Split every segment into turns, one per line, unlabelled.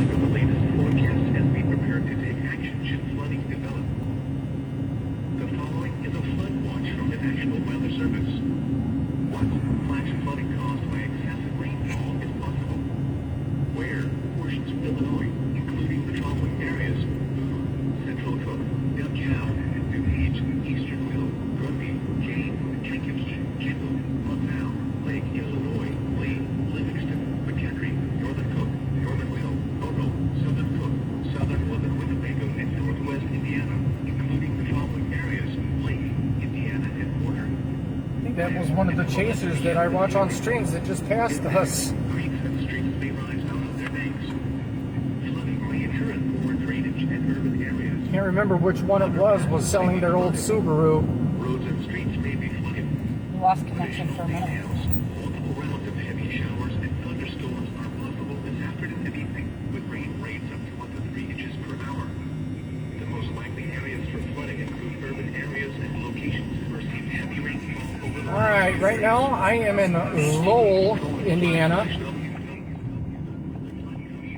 the latest forecast and be prepared to take action should flooding develop. The following is a flood watch from the National Weather Service. 1. Flash flooding caused by excessive rainfall is possible. Where portions of Illinois, including the following areas: Central Cook, Delcow, DuPage, Eastern Will, Grundy, Kane, Kankakee, Kendall, Montvale, Lake, Illinois, Lee, Livingston, McHenry, Northern Cook, Northern Will, Ogle, Southern Cook, Southern Winnebago, and Northwest Indiana, including the following areas: Lake, Indiana, and Porter.
I think that was one of the chasers that I watch on streams that just passed us.
Creeks and streams may rise out of their banks. Flooding may occur in poor drainage and urban areas.
Can't remember which one it was selling their old Subaru.
Roads and streets may be flooded.
We lost connection for a minute.
Multiple rounds of heavy showers and thunderstorms are possible this afternoon and evening, with rain rates up to 1 to 3 inches per hour. The most likely areas for flooding include urban areas and locations that receive heavy rainfall over the
Alright, right now I am in Lowell, Indiana.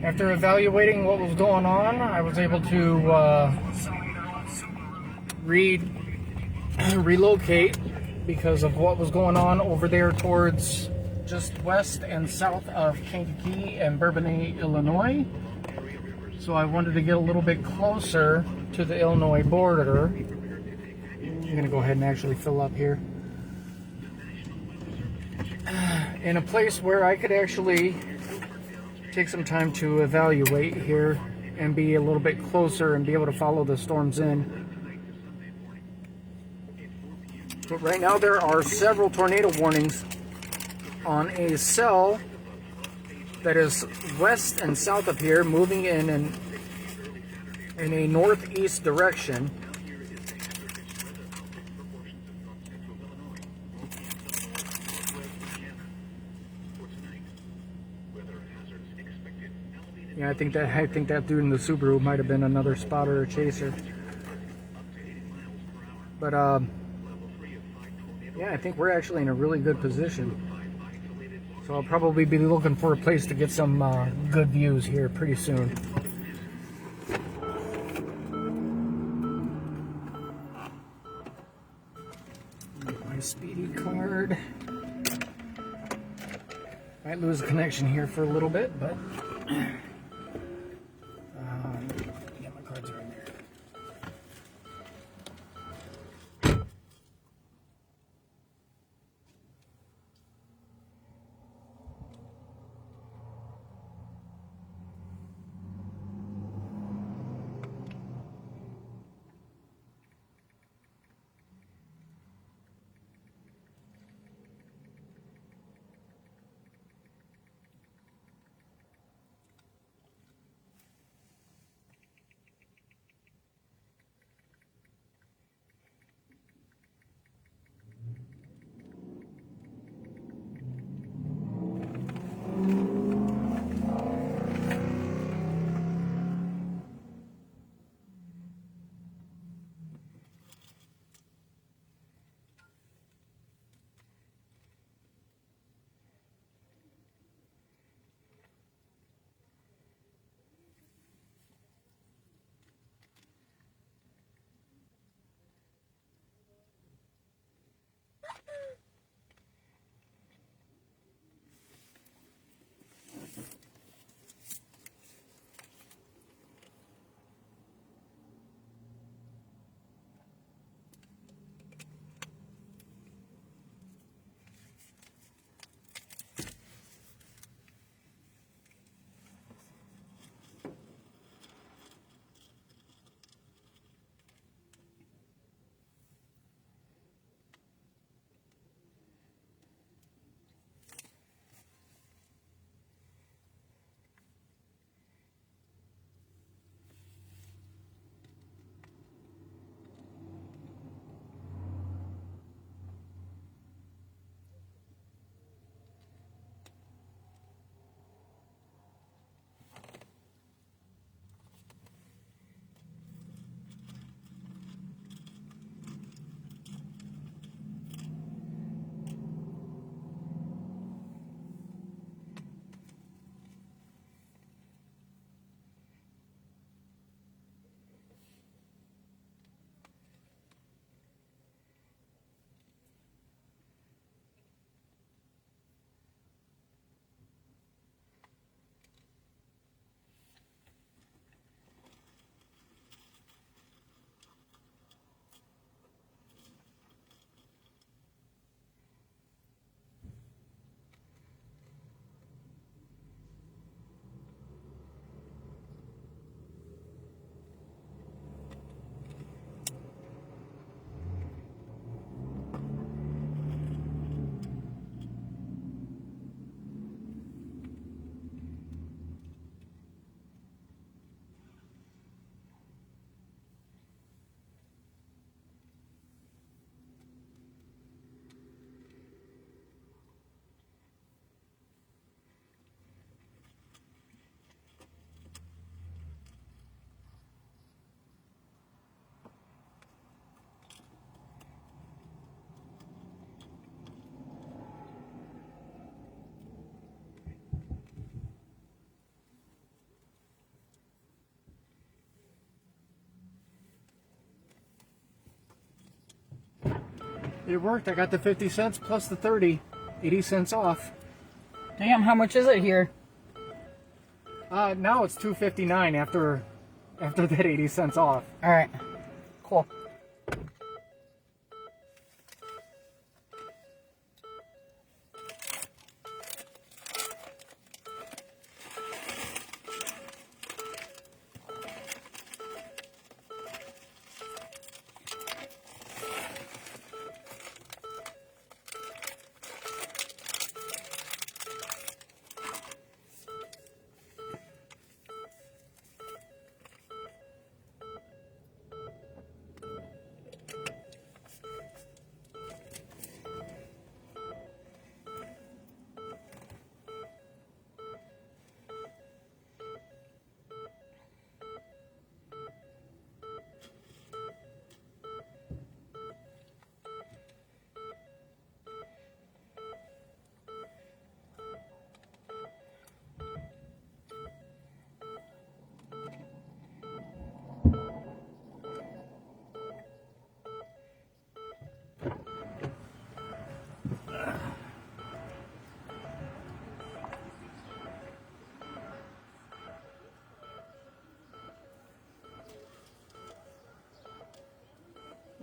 After evaluating what was going on, I was able to relocate because of what was going on over there towards just west and south of Kankakee and Bourbonnais, Illinois. So I wanted to get a little bit closer to the Illinois border. I'm going to go ahead and actually fill up here. In a place where I could actually take some time to evaluate here and be a little bit closer and be able to follow the storms in. But right now there are several tornado warnings on a cell that is west and south of here, moving in a northeast direction. Yeah, I think that dude in the Subaru might have been another spotter or chaser. But yeah, I think we're actually in a really good position. So I'll probably be looking for a place to get some good views here pretty soon. My speedy card. Might lose a connection here for a little bit, but yeah, my cards are in there. It worked. I got the 50 cents plus the 30. 80 cents off.
Damn, how much is it here?
Now it's $2.59 after that 80 cents off.
All right, cool.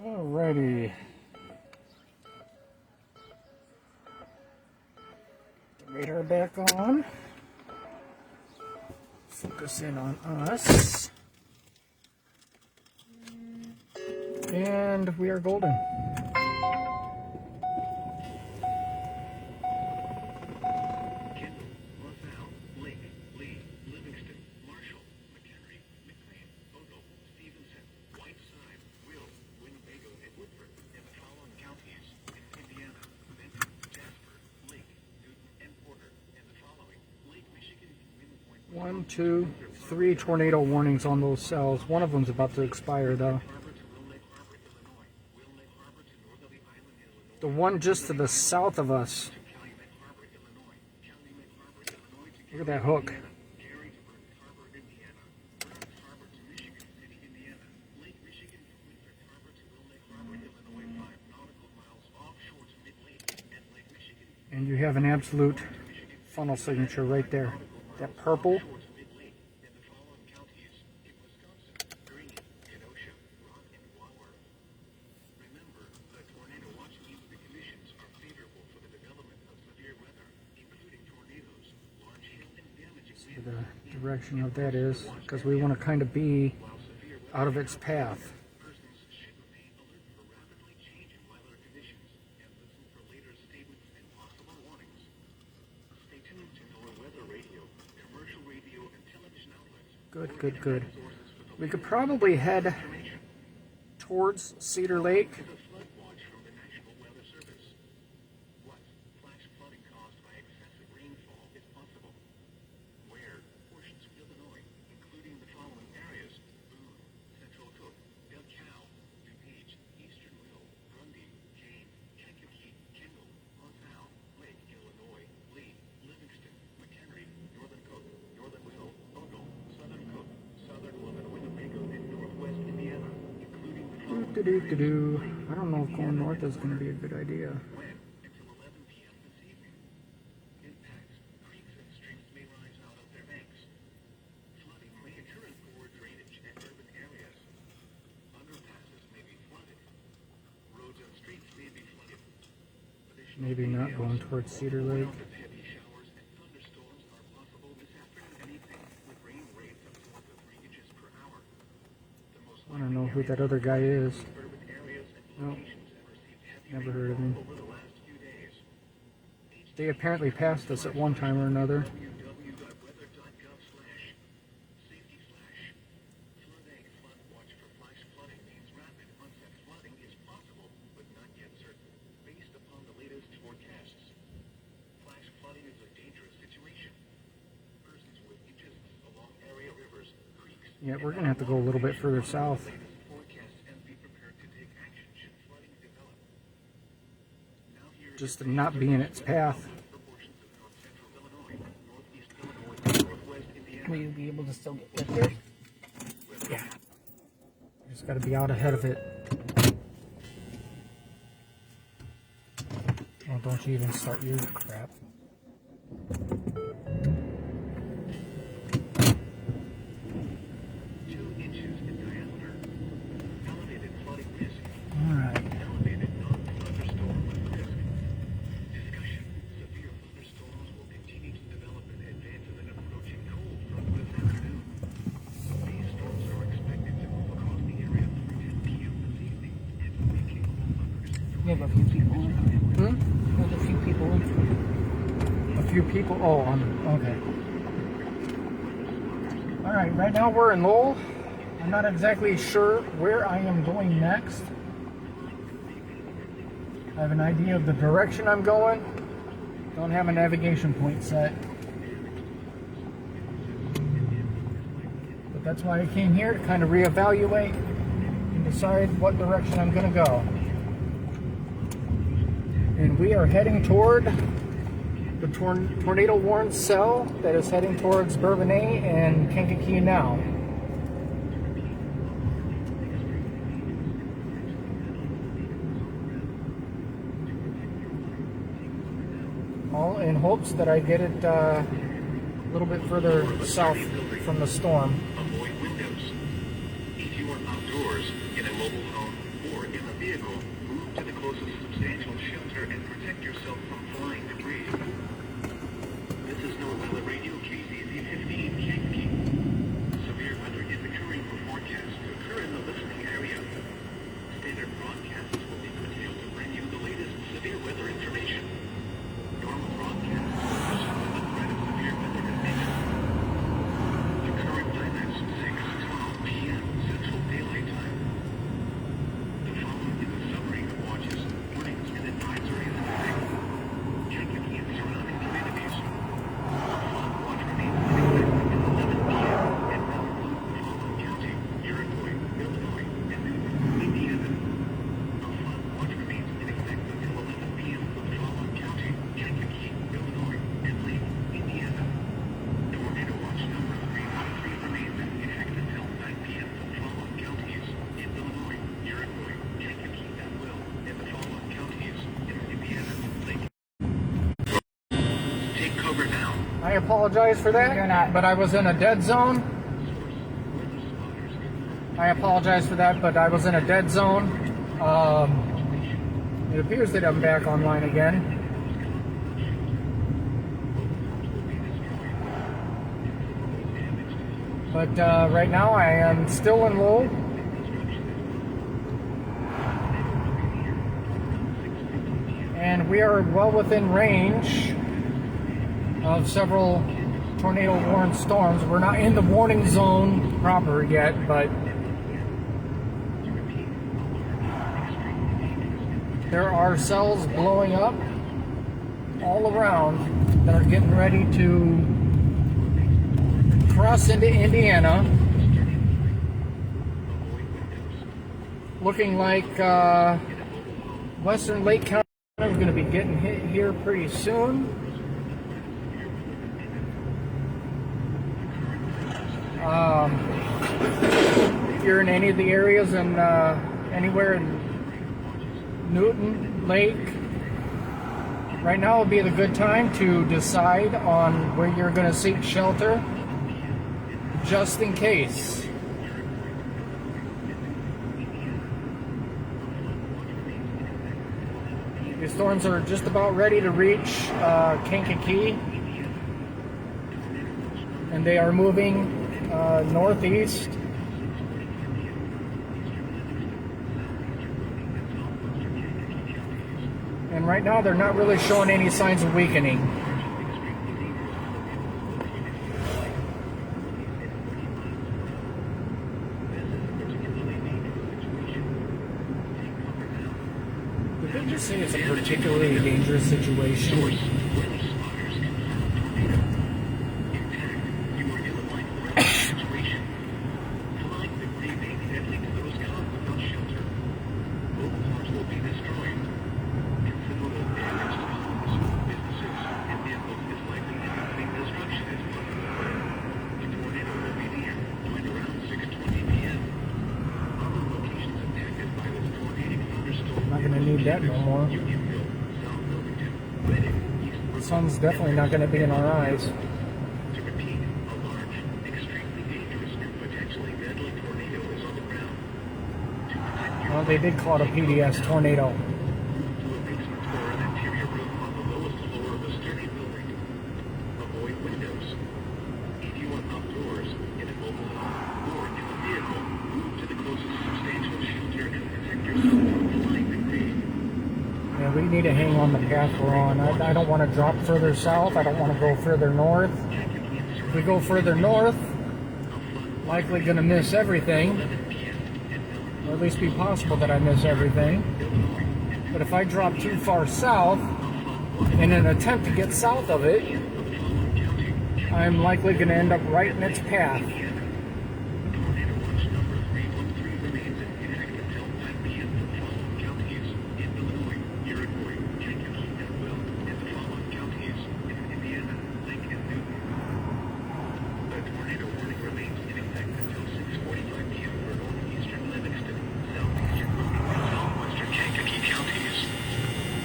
Alrighty. The radar back on. Focus in on us. And we are golden.
Kendall, LaSalle, Lake, Lee, Livingston, Marshall, McHenry, McLean, Ogle, Stevenson, Whiteside, Will, Winnebago, and Woodford, and the following counties in Indiana: Benton, Jasper, Lake, Newton, and Porter, and the following: Lake Michigan, Wind Point,
1, 2, 3 tornado warnings on those cells. One of them's about to expire though.
Harbor to Will Lake Harbor, Illinois, Will Lake Harbor to Northerly Island, Illinois,
The one just to the south of us.
Calumet Harbor, Illinois, Calumet Harbor, Illinois to
Look at that hook.
Gary to Burns Harbor, Indiana, Burns Harbor to Michigan City, Indiana, Lake Michigan from Winthrop Harbor to Will Lake Harbor, Illinois, 5 nautical miles offshore to Mid-Lake, and Lake Michigan
And you have an absolute funnel signature right there. That purple.
shore to Mid-Lake, and the following counties in Wisconsin: Greene, Kenosha, Rock, and Waller. Remember, the tornado watch means the conditions are favorable for the development of severe weather, including tornadoes, large hail, and damaging wind.
The direction of that is because we want to kind of be out of its path.
Persons should remain alert for rapidly changing weather conditions and listen for later statements and possible warnings. Stay tuned to NOAA weather radio, commercial radio, and television outlets.
Good, good, good. We could probably head towards Cedar Lake.
The flood watch from the National Weather Service. What flash flooding caused by excessive rainfall is possible? Where portions of Illinois, including the following areas: Boone, Central Cook, Delcow, DuPage, Eastern Will, Grundy, Kane, Kankakee, Kendall, LaSalle, Lake, Illinois, Lee, Livingston, McHenry, Northern Cook, Northern Will, Ogle, Southern Cook, Southern Woman, Winnebago, and Northwest Indiana, including the following
Doo-doo-doo-doo. I don't know if going north is going to be a good idea.
when until 11 p.m. this evening. Impacts: creeks and streams may rise out of their banks. Flooding may occur in poor drainage and urban areas. Underpasses may be flooded. Roads and streets may be flooded. Additional
Maybe not
details
going towards Cedar Lake.
of heavy showers and thunderstorms are possible this afternoon and evening, with rain rates of 4 to 3 inches per hour. The most
I don't know who that other guy is.
urban areas and
No,
locations have received heavy
never heard of him.
over the last few days.
They apparently passed us at one time or another.
www.weather.gov/safety/flooding flood watch for flash flooding means rapid onset flooding is possible, but not yet certain, based upon the latest forecasts. Flash flooding is a dangerous situation. Persons with interests along area rivers, creeks,
Yeah, we're going to have to go a little bit further south.
latest forecasts and be prepared to take action should flooding develop. Now here
Just to not be in its path.
for portions of north central Illinois, northeast Illinois, and northwest Indiana.
Will you be able to still get there?
Just got to be out ahead of it. don't you even start your crap.
2 inches in diameter. Elevated flooding risk.
Alright.
Elevated non-thunderstorm risk. Discussion. Severe thunderstorms will continue to develop in advance of an approaching cold front this afternoon. These storms are expected to move across the area through 10 p.m. this evening and will be capable of thunderous
You have a few people in.
Hmm?
There's a few people in.
A few people. Oh, okay. Alright, right now we're in Lowell. I'm not exactly sure where I am going next. I have an idea of the direction I'm going. Don't have a navigation point set. But that's why I came here, to kind of reevaluate and decide what direction I'm going to go. And we are heading toward the tornado warned cell that is heading towards Bourbonnais and Kankakee now. All in hopes that I get it a little bit further south from the storm.
Avoid windows. If you are outdoors, in a mobile home, or in a vehicle, move to the closest substantial shelter and protect yourself from flying debris. This is known by the radio KCC-15 Kankakee. Severe weather is occurring for forecasts to occur in the listening area. Standard broadcasts will be curtailed to bring you the latest severe weather information. Normal broadcasts will respond to the threat of severe weather conditions. The current time is 6:12 p.m. Central Daylight Time. The following is a summary of watches, warnings, and advisories today. Kankakee and surrounding communities. Flood watch remains in effect until 11 p.m. in Mountain Follow County, Iroquois, Illinois, and Indiana. A flood watch remains in effect until 11 p.m. in Follow County, Kankakee, Illinois, and Lake, Indiana. Tornado watch number 313 remains in effect until 9 p.m. in Follow counties in Illinois, Iroquois, Kankakee, and Will, and the Follow counties in Indiana, Lake. Take cover now.
I apologize for that,
You're not.
but I was in a dead zone. I apologize for that, but I was in a dead zone. It appears that I'm back online again. But right now I am still in Lowell. And we are well within range of several tornado warned storms. We're not in the warning zone proper yet, but there are cells blowing up all around that are getting ready to cross into Indiana. Looking like Western Lake County is going to be getting hit here pretty soon. If you're in any of the areas and anywhere in Newton Lake, right now would be the good time to decide on where you're going to seek shelter, just in case. The storms are just about ready to reach Kankakee, and they are moving northeast. And right now they're not really showing any signs of weakening. Did they just say it's a particularly dangerous situation? I'm not going to need that no more. sun's definitely not going to be in our eyes.
To repeat, a large, extremely dangerous, and potentially deadly tornado is on the ground. To protect your
Well, they did call it a PDS tornado.
to a basement or an interior room on the lowest floor of a sturdy building. Avoid windows. If you are outdoors, in a mobile home, or in a vehicle, move to the closest substantial shelter and protect yourself from flying debris.
Yeah, we need to hang on the path we're on. I don't want to drop further south. I don't want to go further north. If we go further north, likely going to miss everything. Or at least be possible that I miss everything. But if I drop too far south, in an attempt to get south of it, I'm likely going to end up right in its path.
Tornado watch number 313 remains in effect until 9 p.m. for the following counties: in Illinois, Iroquois, Kankakee, and Will, and the following counties: in Indiana, Lake, and Newton. The tornado warning remains in effect until 6:45 p.m. for northeastern Livingston, southeastern Boone, and southwestern Kankakee counties.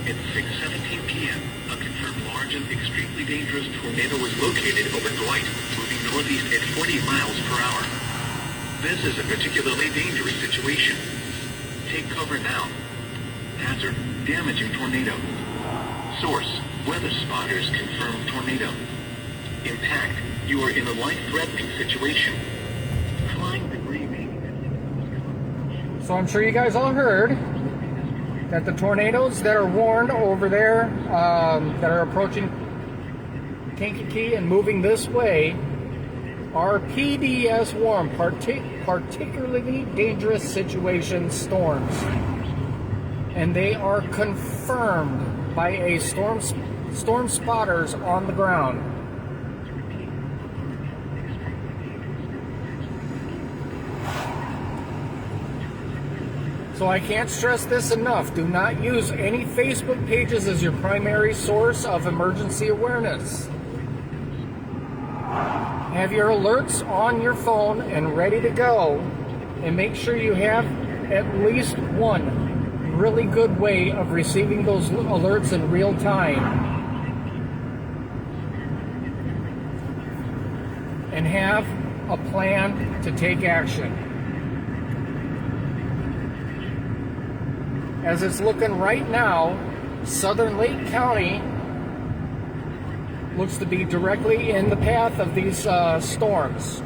At 6:17 p.m., a confirmed large and extremely dangerous tornado was located over Dwight, moving northeast at 40 miles per hour. This is a particularly dangerous situation. Take cover now. Hazard: damaging tornado. Source: weather spotters confirm tornado. Impact: you are in a life-threatening situation. Flying debris may be...
So I'm sure you guys all heard that the tornadoes that are warned over there, that are approaching Kankakee and moving this way, are PDS warned, particularly dangerous situation storms. And they are confirmed by a storm spotters on the ground. So I can't stress this enough. Do not use any Facebook pages as your primary source of emergency awareness. Have your alerts on your phone and ready to go, and make sure you have at least one really good way of receiving those alerts in real time. And have a plan to take action. As it's looking right now, southern Lake County looks to be directly in the path of these storms.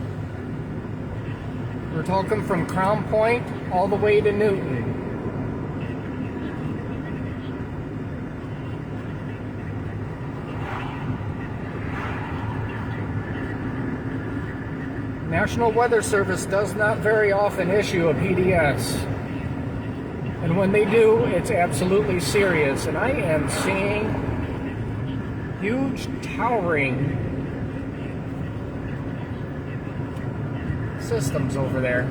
We're talking from Crown Point all the way to Newton. National Weather Service does not very often issue a PDS. And when they do, it's absolutely serious. And I am seeing huge towering systems over there.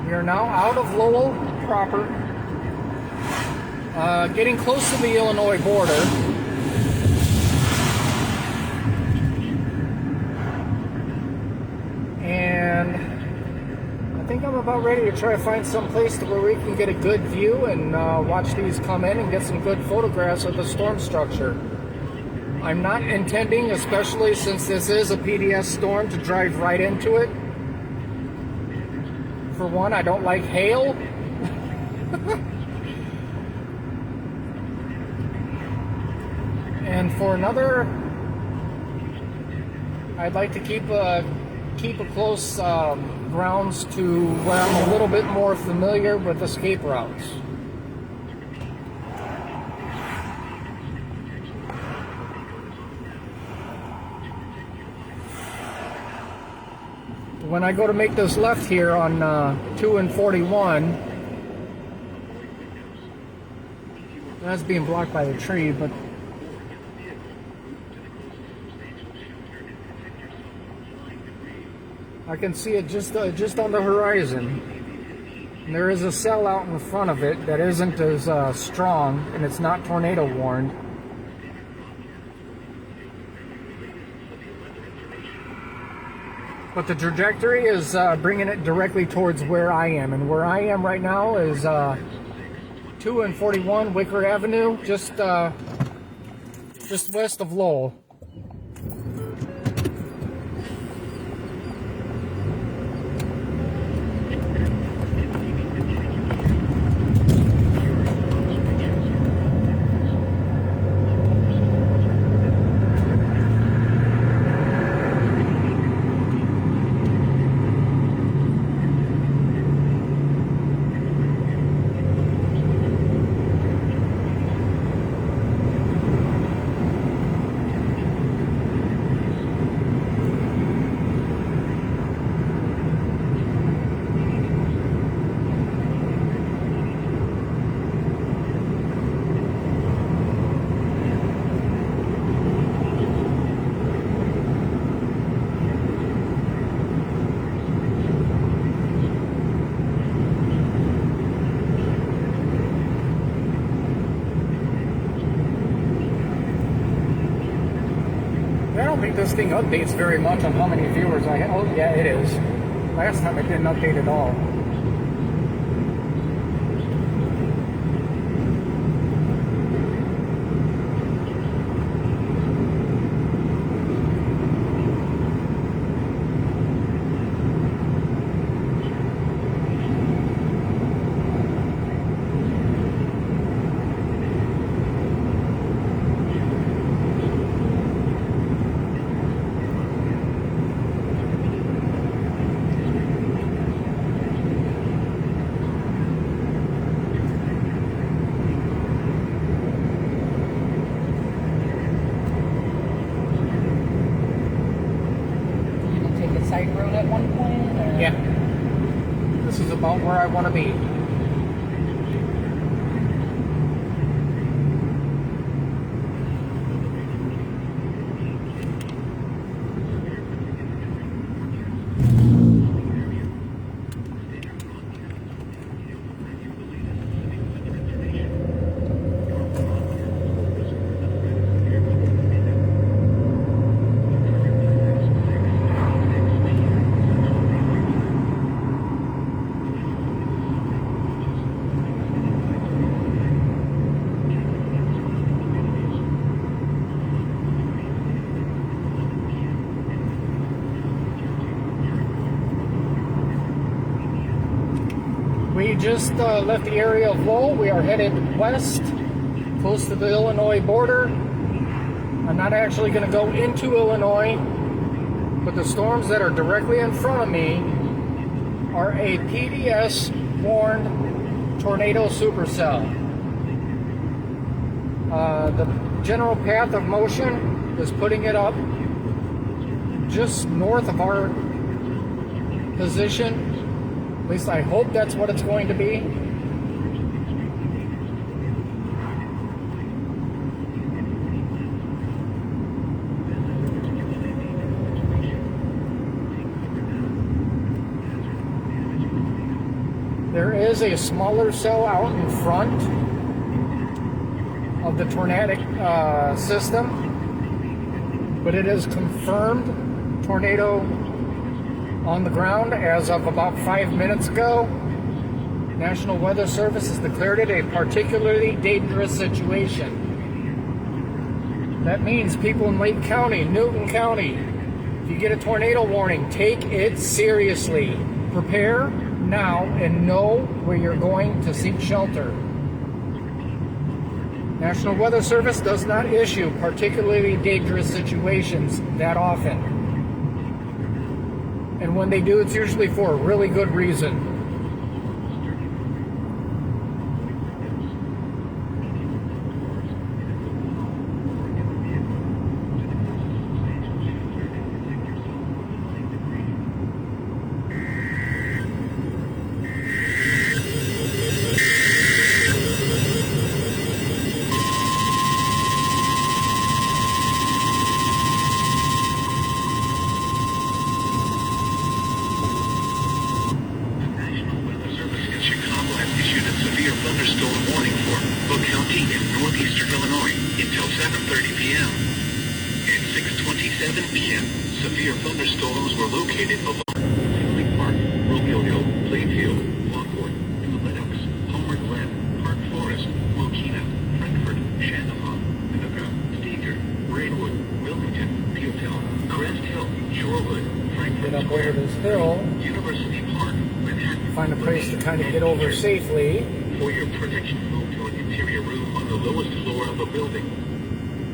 We are now out of Lowell proper. Getting close to the Illinois border. And I think I'm about ready to try to find some place to where we can get a good view and watch these come in and get some good photographs of the storm structure. I'm not intending, especially since this is a PDS storm, to drive right into it. For one, I don't like hail. And for another, I'd like to keep a close grounds to where I'm a little bit more familiar with escape routes. When I go to make this left here on 2 and 41, that's being blocked by a tree, but I can see it just on the horizon. And there is a cell out in front of it that isn't as strong, and it's not tornado warned. But the trajectory is bringing it directly towards where I am. And where I am right now is 2 and 41 Wicker Avenue, just west of Lowell. I don't think this thing updates very much on how many viewers I have. Oh, yeah, it is. Last time it didn't update at all.
Side road at one point? Or?
Yeah. This is about where I want to be. We just left the area of Lowell. We are headed west, close to the Illinois border. I'm not actually going to go into Illinois, but the storms that are directly in front of me are a PDS warned tornado supercell. The general path of motion is putting it up just north of our position. At least I hope that's what it's going to be. There is a smaller cell out in front of the tornadic system, but it is confirmed tornado on the ground as of about 5 minutes ago. National Weather Service has declared it a particularly dangerous situation. That means people in Lake County, Newton County, if you get a tornado warning, take it seriously. Prepare now and know where you're going to seek shelter. National Weather Service does not issue particularly dangerous situations that often. And when they do, it's usually for a really good reason.
Thunderstorm warning for Cook County in northeastern Illinois until 7:30 p.m. 6:27 p.m., severe thunderstorms were located along Finley Park, Romeoville, Plainfield, Lockwood, New Lenox, Homer Glen, Park Forest, Mokina, Frankfurt, Shandaha, Minooka, Steger, Braidwood, Wilmington, Pewtel, Crest Hill, Shorewood, Frankfurt
Get up
Square,
over this hill.
University Park, Manhattan.
Find a place to kind of get over safely.
For your protection, move to an interior room on the lowest floor of the building.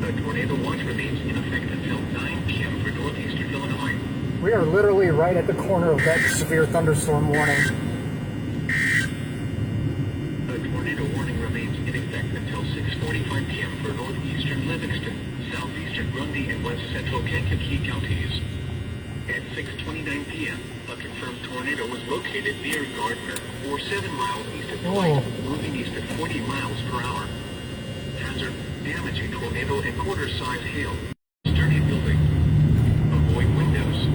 The tornado watch remains in effect until 9 p.m. for northeastern Illinois.
We are literally right at the corner of that severe thunderstorm warning.
The tornado warning remains in effect until 6:45 p.m. for northeastern Livingston, southeastern Grundy, and west central Kankakee counties. At 6:29 p.m., a confirmed tornado was located near Gardner, or 7 miles east of Dwight, moving east at 40 miles per hour. Hazard: damaging tornado and quarter-size hail. Sturdy building. Avoid windows.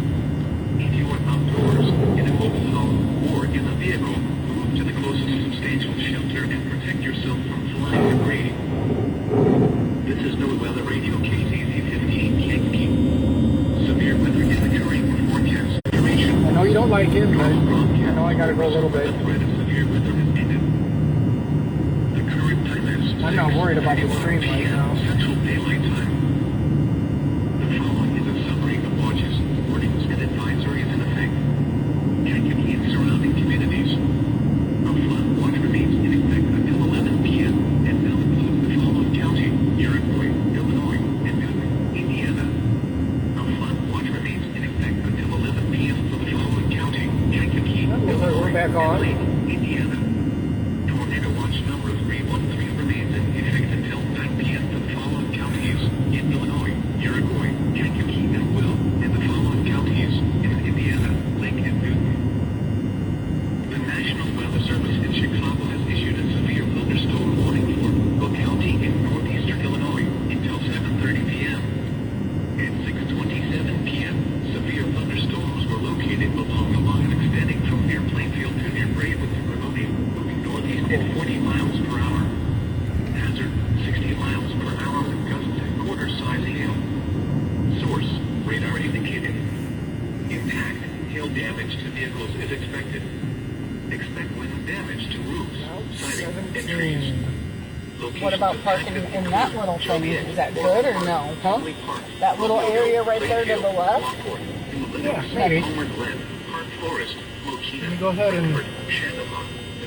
If you are outdoors, in a mobile home, or in a vehicle, move to the closest substantial shelter and protect yourself from flying debris. This is NOAA Weather Radio KZZ-15 Kankakee. Severe weather is occurring for forecast duration.
I know you don't like it, but I know I gotta go a little bit.
The threat of severe weather has ended. The current time is
I'm not worried about the
6:31
stream right
p.m.
now.
Central Daylight Time. The following is a summary of watches, warnings, and advisories in effect. Kankakee and surrounding communities. A flood watch remains in effect until 11 p.m. and now includes the following county: Iroquois, Illinois, and Newton, Indiana. A flood watch remains in effect until 11 p.m. for the following county: Kankakee,
Looks like
Illinois,
we're back
and
on.
Lake, Indiana. Tornado watch number 313 remains in effect until 9 p.m. for the following counties: in Illinois, Iroquois, Kankakee, and Will, and the following counties: in Indiana, Lake, and Newton. The National Weather Service in Chicago has issued a severe thunderstorm warning for Will County in northeastern Illinois until 7:30 p.m. At 6:27 p.m., severe thunderstorms were located along the line extending from near Plainfield to near Braidwood and Ramona, moving northeast at 40 miles per hour. Hazard: 60 miles per hour with gusts and quarter-size hail. Source: radar indicated. Impact: hail damage to vehicles is expected. Expect wind damage to roofs, siding, and trees.
What about parking in that little thing? Is that good or no? Huh? That little area right there to the left?
Yeah, maybe.
Park Forest,
Let me go ahead and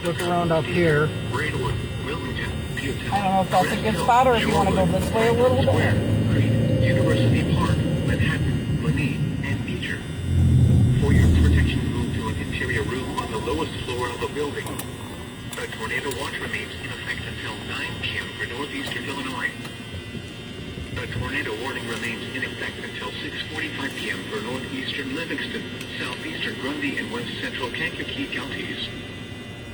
look around up here.
Braidwood, Wilmington, Pewtel,
I don't know if that's a good spot or if you want to go this way a little
Square,
bit.
Creek, University Park, Manhattan, Lanier, and Beecher. For your protection, move to an interior room on the lowest floor of the building. A tornado watch remains in effect until 9 p.m. for northeastern Illinois. A tornado warning remains in effect until 6:45 p.m. for northeastern Livingston, southeastern Grundy, and west central Kankakee counties.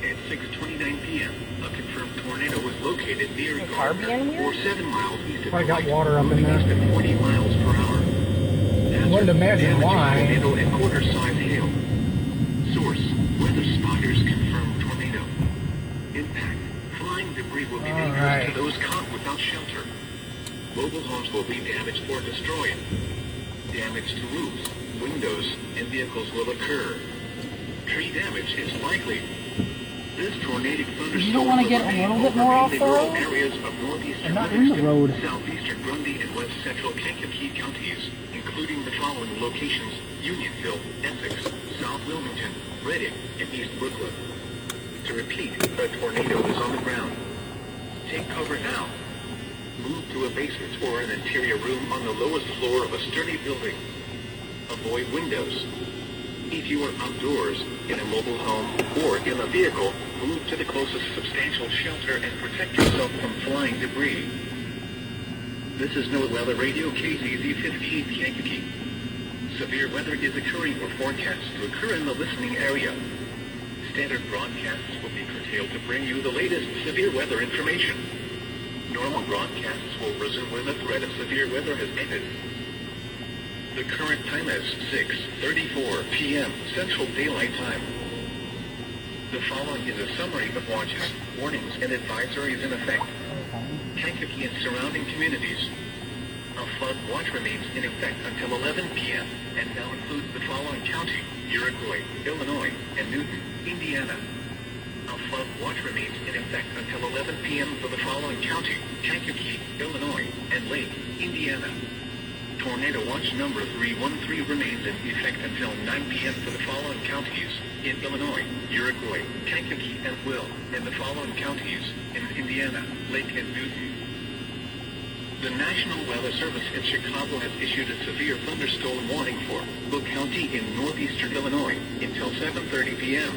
At 6:29 p.m., a confirmed tornado was located near
The car
Gardner,
being weird?
or 7 miles east of
Probably got
Dwight,
water up in
moving
there.
east at 40 miles per hour.
Wouldn't imagine
Damaging
why.
Tornado and quarter-size hail. Source: weather spotters confirm tornado. Impact: flying debris will be dangerous
right.
to those caught without shelter. Mobile homes will be damaged or destroyed. Damage to roofs, windows, and vehicles will occur. Tree damage is likely. This tornadic thunderstorm
You don't want to get a little bit more off the
rural
road?
areas of northeastern
I'm not in the
Livingston,
road.
southeastern Grundy, and west central Kankakee counties, including the following locations: Unionville, Essex, South Wilmington, Reading, and East Brookwood. To repeat, a tornado is on the ground. Take cover now. Move to a basement or an interior room on the lowest floor of a sturdy building. Avoid windows. If you are outdoors, in a mobile home, or in a vehicle, move to the closest substantial shelter and protect yourself from flying debris. This is NOAA Weather Radio KZZ-15 Kankakee. Severe weather is occurring or forecast to occur in the listening area. Standard broadcasts will be curtailed to bring you the latest severe weather information. Normal broadcasts will resume when the threat of severe weather has ended. The current time is 6:34 p.m. Central Daylight Time. The following is a summary of watches, warnings, and advisories in effect. Kankakee and surrounding communities. A A flood watch remains in effect until 11 p.m. and now includes the following county: Iroquois, Illinois, and Newton, Indiana. A flood watch remains in effect until 11 p.m. for the following county: Kankakee, Illinois, and Lake, Indiana. Tornado watch number 313 remains in effect until 9 p.m. for the following counties: in Illinois, Iroquois, Kankakee, and Will, and the following counties: in Indiana, Lake, and Newton. The National Weather Service in Chicago has issued a severe thunderstorm warning for Cook County in northeastern Illinois until 7:30 p.m.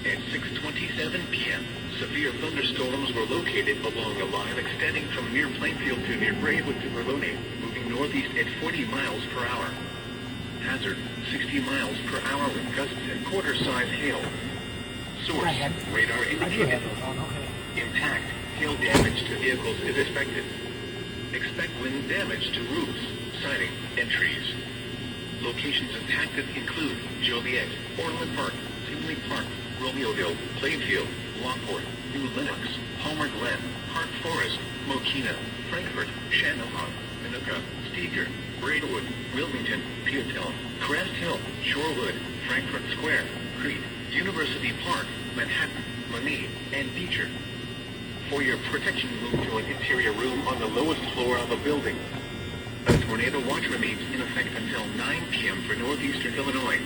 At 6:27 p.m., severe thunderstorms were located along a line extending from near Plainfield to near Braidwood to Verlone, moving northeast at 40 miles per hour. Hazard, 60 miles per hour with gusts and quarter-size hail. Source, radar indicated. Intact, hail damage to vehicles is expected. Expect wind damage to roofs, siding, and trees. Locations impacted include Joliet, Orland Park, Tinley Park, Romeoville, Plainfield, Lockport, New Lenox, Palmer Glen, Park Forest, Mokina, Frankfort, Shanahan, Minooka, Steger, Braidwood, Wilmington, Peatone, Crest Hill, Shorewood, Frankfort Square, Crete, University Park, Manhattan, Monee, and Beecher. For your protection, move to an interior room on the lowest floor of the building. A tornado watch remains in effect until 9 p.m. for northeastern Illinois.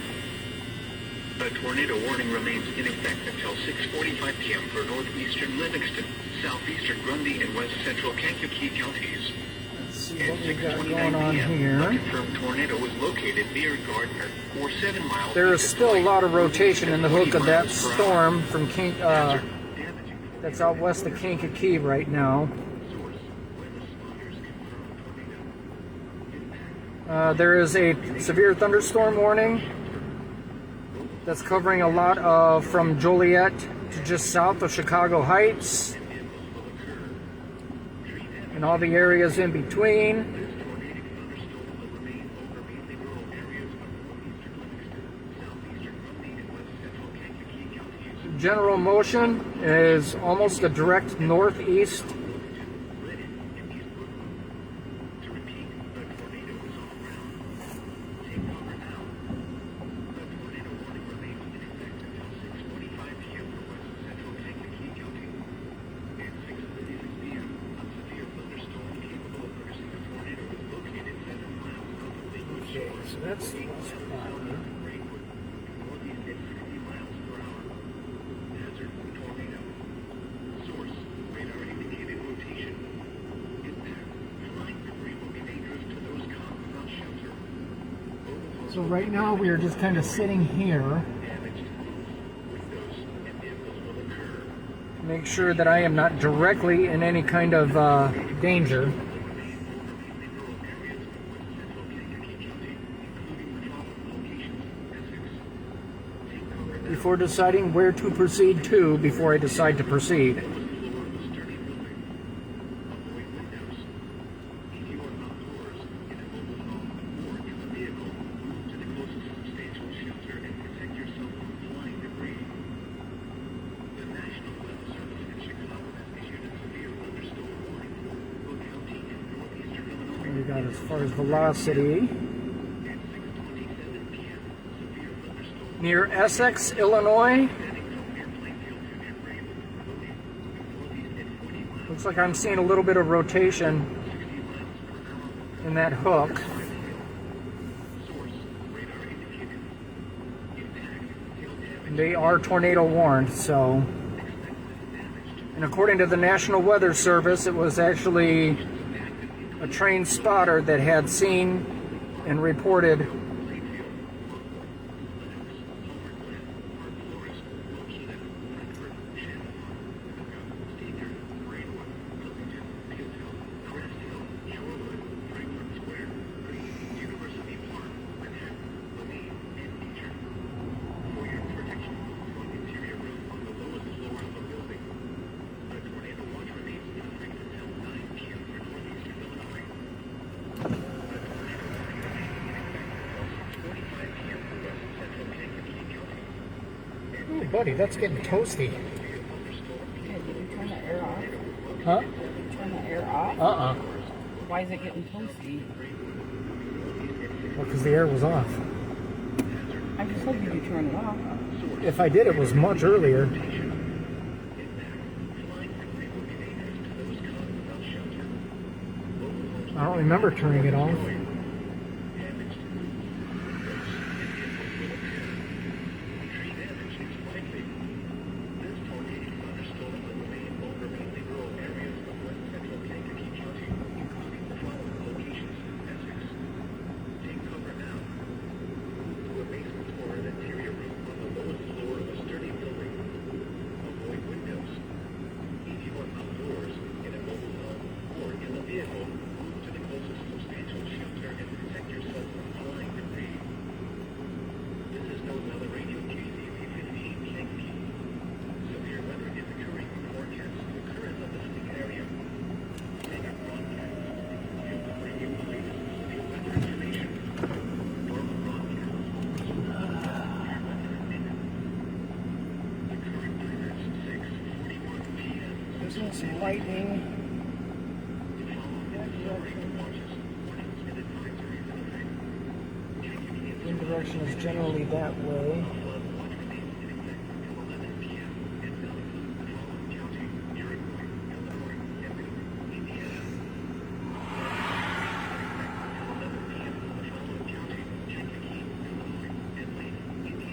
A tornado warning remains in effect until 6:45 p.m. for northeastern Livingston, southeastern Grundy, and west central Kankakee counties.
Let's see
At
what we got
6:29
going on
p.m.,
here.
a confirmed tornado was located near Gardner, or 7 miles.
There is
east of
still a
Point,
lot of rotation in the hook of that
40 miles per hour.
storm from that's out west of Kankakee right now. There is a severe thunderstorm warning that's covering a lot of from Joliet to just south of Chicago Heights and all the areas in between. General motion is almost a direct northeast. Okay, so that's the west corner. So right now we are just kind of sitting here. Make sure that I am not directly in any kind of danger. Before deciding where to proceed to, before I decide to proceed. We got as far as velocity. Near Essex, Illinois. Looks like I'm seeing a little bit of rotation in that hook. And they are tornado warned, so. And according to the National Weather Service, it was actually a trained spotter that had seen and reported Ooh, buddy, that's getting toasty.
Hey, did you turn the air off?
Huh?
Did you turn the air off?
Uh-uh.
You Why is it getting toasty?
Well, because the air was off.
I just told you to turn it off.
If I did, it was much earlier. I don't remember turning it off. There's some lightning. Wind direction is generally that way.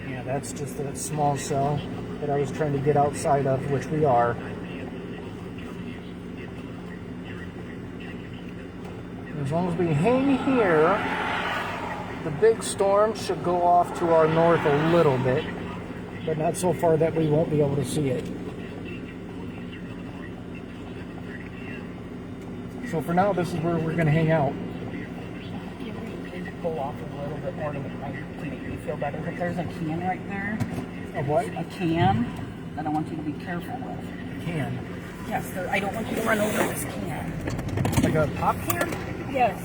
Yeah, that's just that small cell that I was trying to get outside of, which we are. As long as we hang here, the big storm should go off to our north a little bit, but not so far that we won't be able to see it. So for now, this is where we're going to hang out.
Pull off a little bit more to make me feel better. But there's a can right there.
A what?
A can that I want you to be careful with.
A can?
Yes, I don't want you to run over this can.
Like a pop can?
Yes.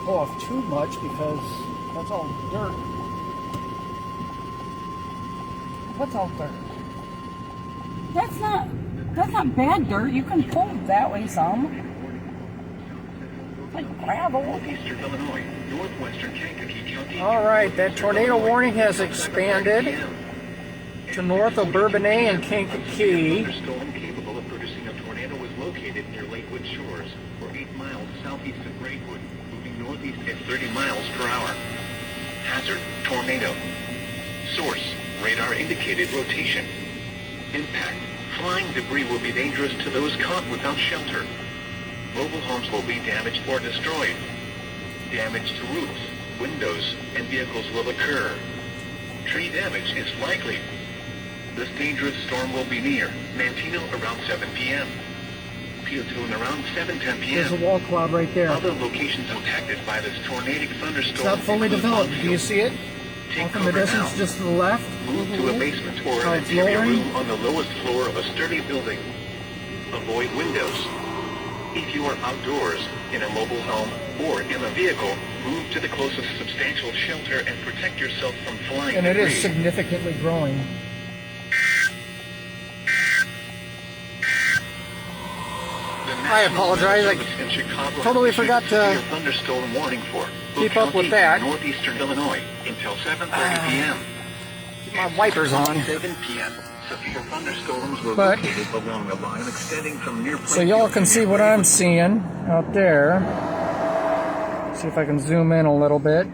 Pull off too much because that's all dirt.
What's all dirt? That's not bad dirt. You can pull that way some. It's like gravel.
Northeastern Illinois, northwestern Kankakee County.
All right, that tornado warning has expanded to north of Bourbonnais and Kankakee.
Thunderstorm capable of producing a tornado was located near Lakewood Shores, or 8 miles southeast of Braidwood. Northeast at 30 miles per hour. Hazard, tornado. Source, radar indicated rotation. Impact, flying debris will be dangerous to those caught without shelter. Mobile homes will be damaged or destroyed. Damage to roofs, windows, and vehicles will occur. Tree damage is likely. This dangerous storm will be near Manteno around 7 p.m. Peotone around 7:10 p.m.
There's a wall cloud right there.
Other locations impacted by this tornadic thunderstorm.
It's not fully developed. Do you see it? Off in the distance, just to the left.
Move to a basement or
How
an
it's
interior
lowering.
room on the lowest floor of a sturdy building. Avoid windows. If you are outdoors, in a mobile home, or in a vehicle, move to the closest substantial shelter and protect yourself from flying
And it
debris.
is significantly growing. I apologize. I totally forgot to
thunderstorm warning for
keep up with that.
Northeastern Illinois until 7:30 p.m.
My wipers on.
7 p.m. Severe thunderstorms were
But-
located along a line extending from near
So y'all can see what I'm seeing out there. See if I can zoom in a little bit.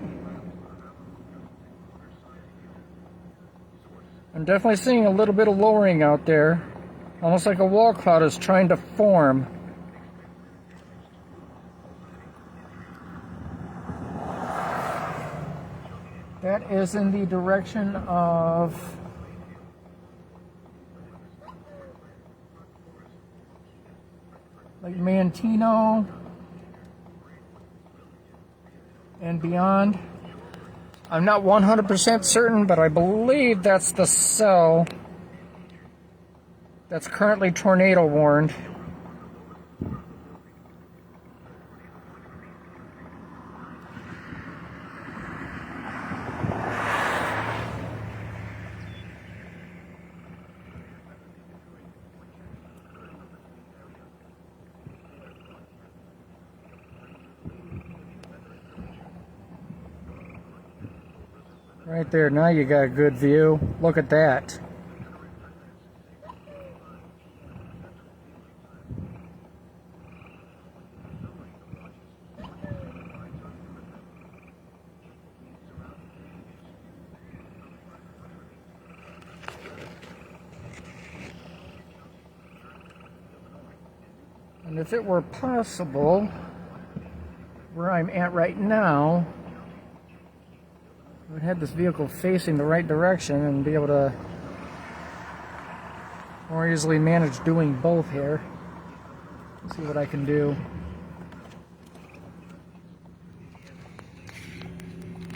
I'm definitely seeing a little bit of lowering out there. Almost like a wall cloud is trying to form. That is in the direction of like Mantino and beyond. I'm not 100% certain, but I believe that's the cell that's currently tornado warned. Right there, now you got a good view. Look at that. And if it were possible, where I'm at right now, I would have this vehicle facing the right direction and be able to more easily manage doing both here. Let's see what I can do.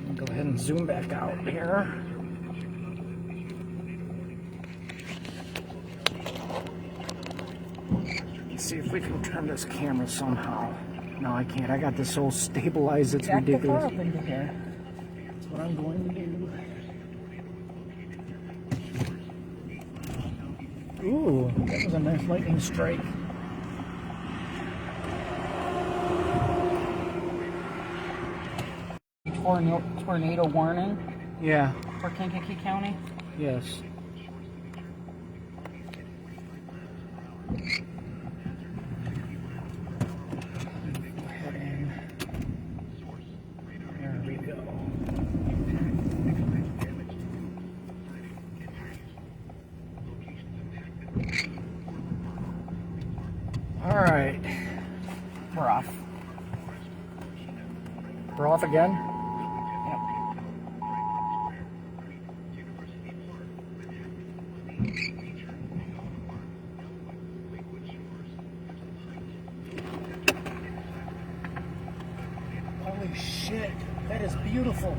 I'll go ahead and zoom back out here. Let's see if we can turn this camera somehow. No, I can't. I got this whole stabilized. It's
Back the
ridiculous.
car up into here.
That's what I'm going to do. Ooh, that was a nice lightning strike.
Tornado warning
Yeah,
for Kankakee County.
yes. Head in. There we go. All right,
We're off.
we're off again.
Yep.
Holy shit, that is beautiful.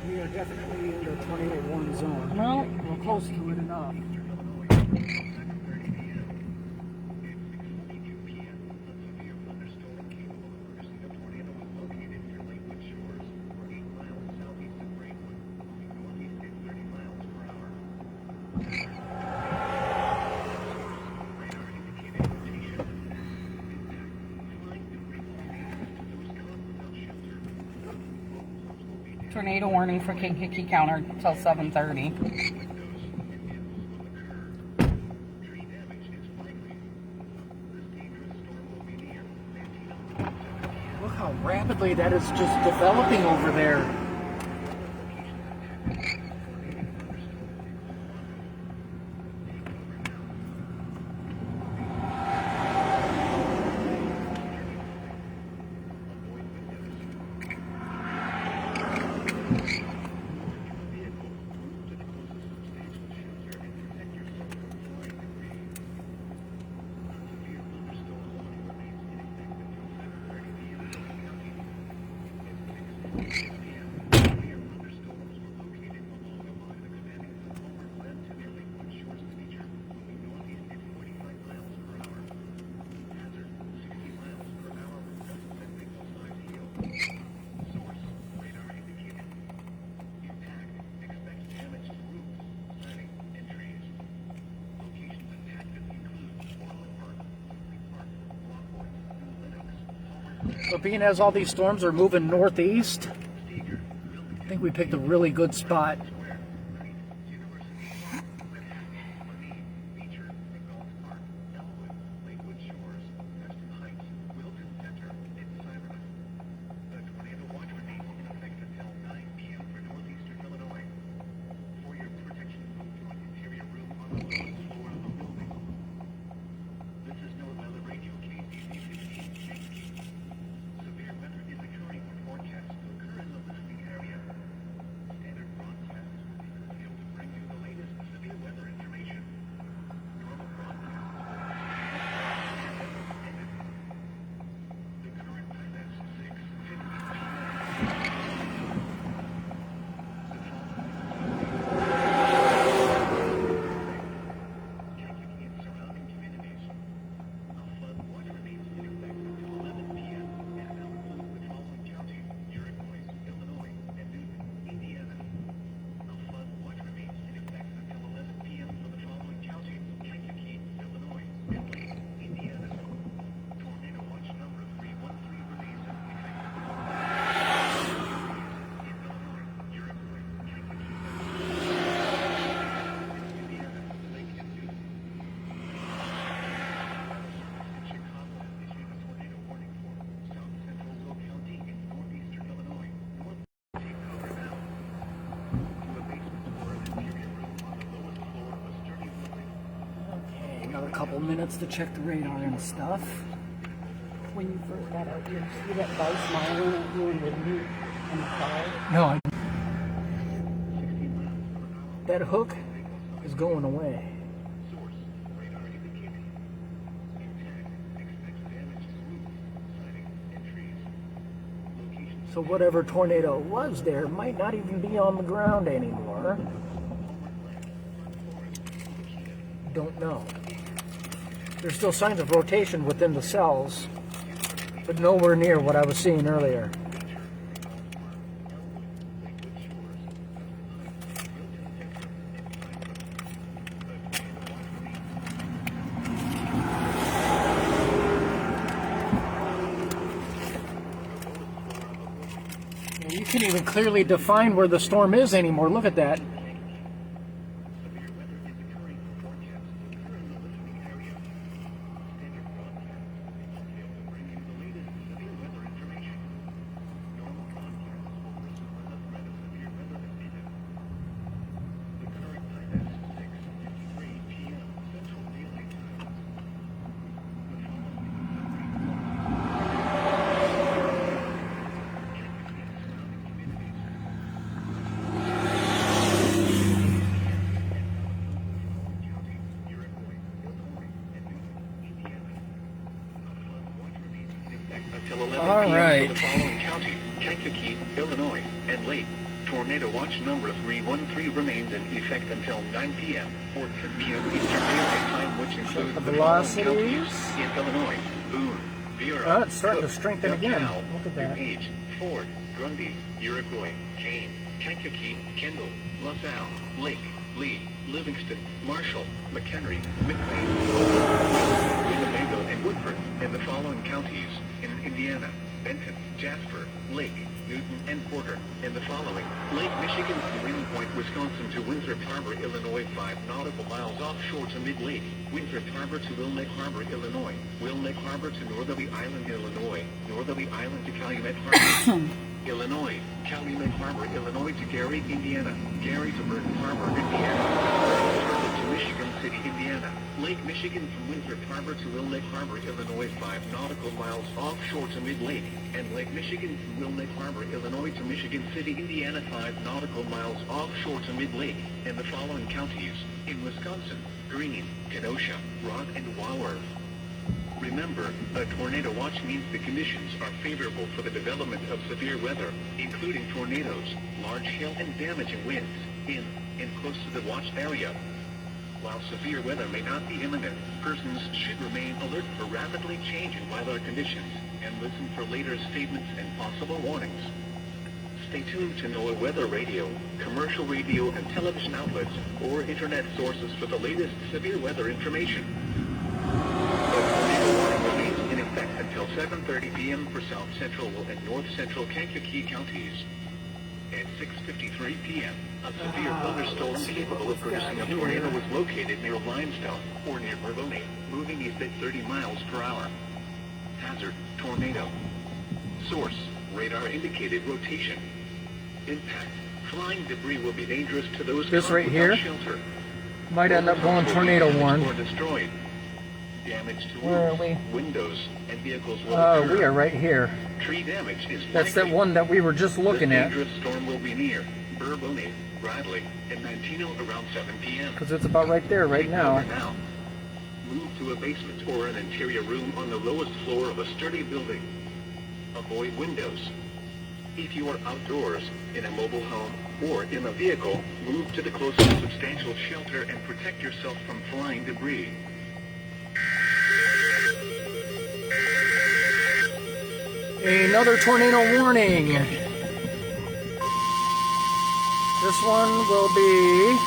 We are definitely in the tornado warning zone.
Well,
We're close to it enough.
tornado warning for Kankakee County until 7:30.
Look how rapidly that is just developing over there. So being as all these storms are moving northeast, I think we picked a really good spot. couple minutes to check the radar and stuff.
When you first got out, you see that guy smiling at you and with you in the car?
No, that hook is going away. So whatever tornado was there might not even be on the ground anymore. Don't know. There's still signs of rotation within the cells, but nowhere near what I was seeing earlier. You can't even clearly define where the storm is anymore. Look at that.
All
right.
The following county, Kankakee, Illinois, and Lake. Tornado watch number 313 remains in effect until 9 p.m. or 10 p.m. Eastern Daylight Time, which includes
the
the
velocities.
following counties in Illinois: Boone, Vera,
Oh, it's starting to
Cook,
strengthen again.
DeKalb,
Look at that.
DuPage, Ford, Grundy, Iroquois, Kane, Kankakee, Kendall, LaSalle, Lake, Lee, Livingston, Marshall, McHenry, McLean, Winnebago, and Woodford, and the following counties in Indiana: Benton, Jasper, Lake, Newton, and Porter, and the following: Lake Michigan from Green Point, Wisconsin to Winthrop Harbor, Illinois, 5 nautical miles offshore to Mid-Lake, Winthrop Harbor to Wilmette Harbor, Illinois, Wilmette Harbor to Northerly Island, Illinois, Northerly Island to Calumet Harbor, Illinois, Calumet Harbor, Illinois to Gary, Indiana, Gary to Burton Harbor, Indiana, Harbor to Michigan City, Indiana, Lake Michigan from Winthrop Harbor to Wilmette Harbor, Illinois, 5 nautical miles offshore to Mid-Lake, and Lake Michigan from Wilmette Harbor, Illinois to Michigan City, Indiana, 5 nautical miles offshore to Mid-Lake, and the following counties in Wisconsin: Greene, Kenosha, Rock, and Walworth. Remember, a tornado watch means the conditions are favorable for the development of severe weather, including tornadoes, large hail, and damaging winds, in and close to the watched area. While severe weather may not be imminent, persons should remain alert for rapidly changing weather conditions, and listen for later statements and possible warnings. Stay tuned to NOAA weather radio, commercial radio and television outlets, or internet sources for the latest severe weather information. The tornado warning remains in effect until 7:30 p.m. for South Central and North Central Kankakee counties. At 6:53 p.m., a severe thunderstorm capable of producing a tornado was located near Limestone, or near Bourbonnais, moving east at 30 miles per hour. Hazard: tornado. Source: radar indicated rotation. Impact: flying debris will be dangerous to those
This
caught
right
without
here
shelter.
might end up going tornado warn.
Or destroyed. Damage to
Where are
roofs,
we?
windows, and vehicles will occur.
We are right here.
Tree damage is
That's that
likely.
one that we were just looking
This
at.
dangerous storm will be near Bourbonnais, Bradley, and Mantino around 7 p.m.
Because it's about right there, right
Take
now.
cover now. Move to a basement or an interior room on the lowest floor of a sturdy building. Avoid windows. If you are outdoors, in a mobile home, or in a vehicle, move to the closest substantial shelter and protect yourself from flying debris.
Another tornado warning. This one will be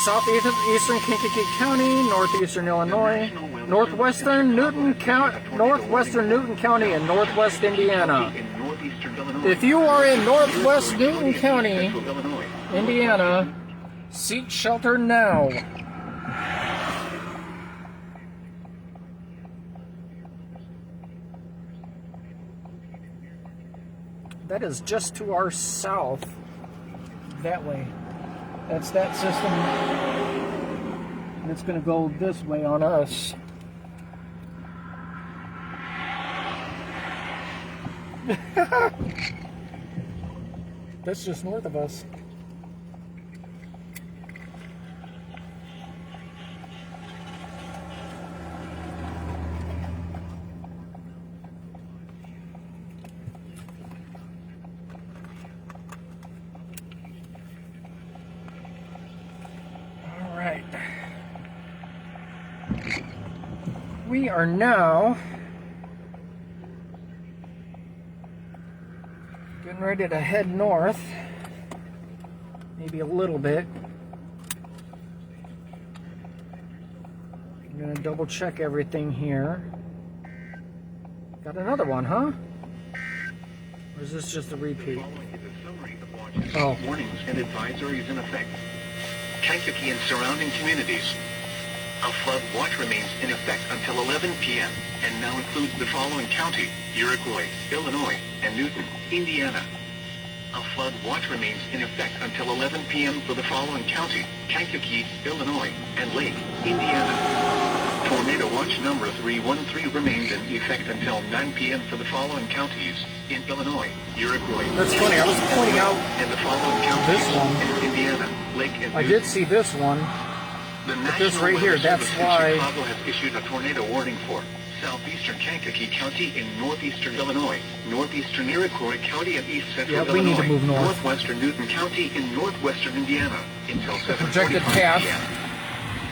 southeastern Kankakee County, northeastern Illinois, northwestern Newton County, and northwest Indiana. If you are in northwest Newton County, Indiana, seek shelter now. That is just to our south, that way. That's that system And it's going to go this way on us. That's just north of us. All right. We are now getting ready to head north, maybe a little bit. I'm gonna double check everything here. Got another one, huh? Or is this just a repeat? Oh.
Warnings and advisories in effect. Kankakee and surrounding communities. A flood watch remains in effect until 11 p.m. and now includes the following county: Iroquois, Illinois, and Newton, Indiana. A flood watch remains in effect until 11 p.m. for the following county: Kankakee, Illinois, and Lake, Indiana. Tornado watch number 313 remains in effect until 9 p.m. for the following counties: in Illinois, Iroquois.
That's funny, I was pointing out
and the following counties
this one.
in Indiana, Lake, and
I did see this one.
The
But this
National
right here,
Weather
that's
Service in
why-
Chicago has issued a tornado warning for southeastern Kankakee County in northeastern Illinois, northeastern Iroquois County and east central
Yeah, we
Illinois,
need to move north.
northwestern Newton County in northwestern Indiana until 7:45
projected path
p.m.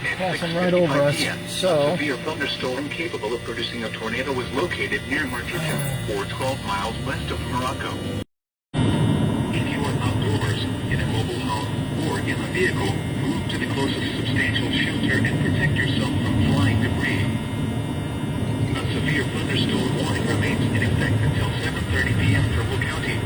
At
passing right over
6:55
us,
p.m.,
so-
a severe thunderstorm capable of producing a tornado was located near Martitan, or 12 miles west of Morocco. If you are outdoors, in a mobile home, or in a vehicle, move to the closest substantial shelter and protect yourself from flying debris. A severe thunderstorm warning remains in effect until 7:30 p.m. for Will County.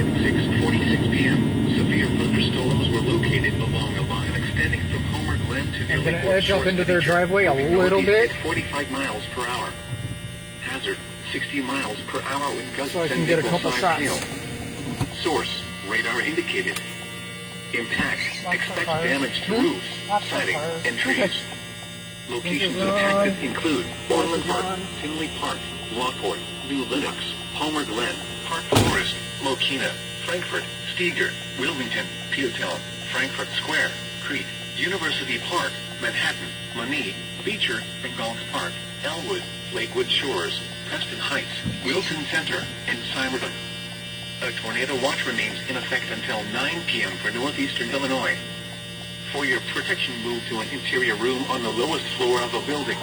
At 6:46 p.m., severe thunderstorms were located along a line extending from Homer Glen to
I'm
nearly
gonna
Fort
edge up
Shores
into their
Nature,
driveway a
moving
little
northeast
bit.
at 45 miles per hour. Hazard: 60 miles per hour with gusts
So I can
and
get a couple
nickel-sized
shots.
hail. Source: radar indicated. Impact:
Lots of
expect
cars.
damage to
Hmm?
roofs,
Lots of
siding,
cars.
and trees. Locations
Run.
impacted include Orland Park,
Run.
Tinley Park, Lockport, New Lenox, Palmer Glen, Park Forest, Mokina, Frankfurt, Steger, Wilmington, Peatown, Frankfurt Square, Crete, University Park, Manhattan, Monee, Beecher, and Gulf Park, Elwood, Lakewood Shores, Preston Heights, Wilson Center, and Simerton. A tornado watch remains in effect until 9 p.m. for northeastern Illinois. For your protection, move to an interior room on the lowest floor of a building.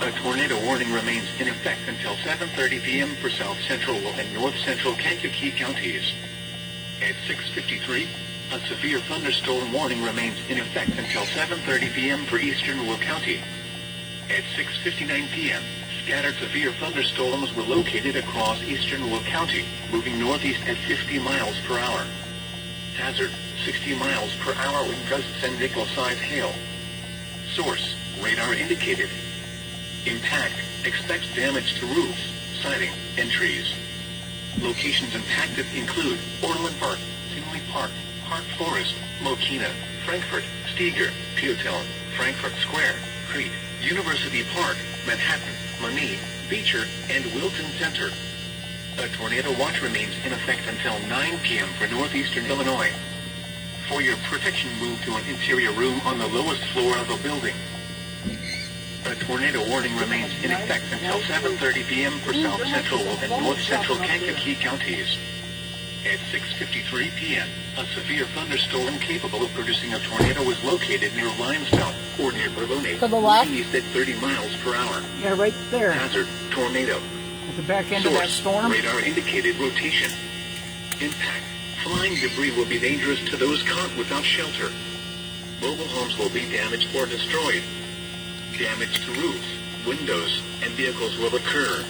A tornado warning remains in effect until 7:30 p.m. for south central and north central Kankakee counties. At 6:53, a severe thunderstorm warning remains in effect until 7:30 p.m. for eastern Will County. At 6:59 p.m., scattered severe thunderstorms were located across eastern Will County, moving northeast at 50 miles per hour. Hazard: 60 miles per hour with gusts and nickel-sized hail. Source: radar indicated. Impact: expects damage to roofs, siding, and trees. Locations impacted include Orland Park, Tinley Park, Park Forest, Mokina, Frankfurt, Steger, Peatown, Frankfurt Square, Crete, University Park, Manhattan, Monee, Beecher, and Wilson Center. A tornado watch remains in effect until 9 p.m. for northeastern Illinois. For your protection, move to an interior room on the lowest floor of a building. A tornado warning remains in effect until 7:30 p.m. for south central and north central Kankakee counties. At 6:53 p.m., a severe thunderstorm capable of producing a tornado was located near Limestone, or near Bourbonnais,
To the left?
east at 30 miles per hour.
Yeah, right there.
Hazard: tornado.
At the back end of that
Source:
storm.
radar indicated rotation. Impact: flying debris will be dangerous to those caught without shelter. Mobile homes will be damaged or destroyed. Damage to roofs, windows, and vehicles will occur.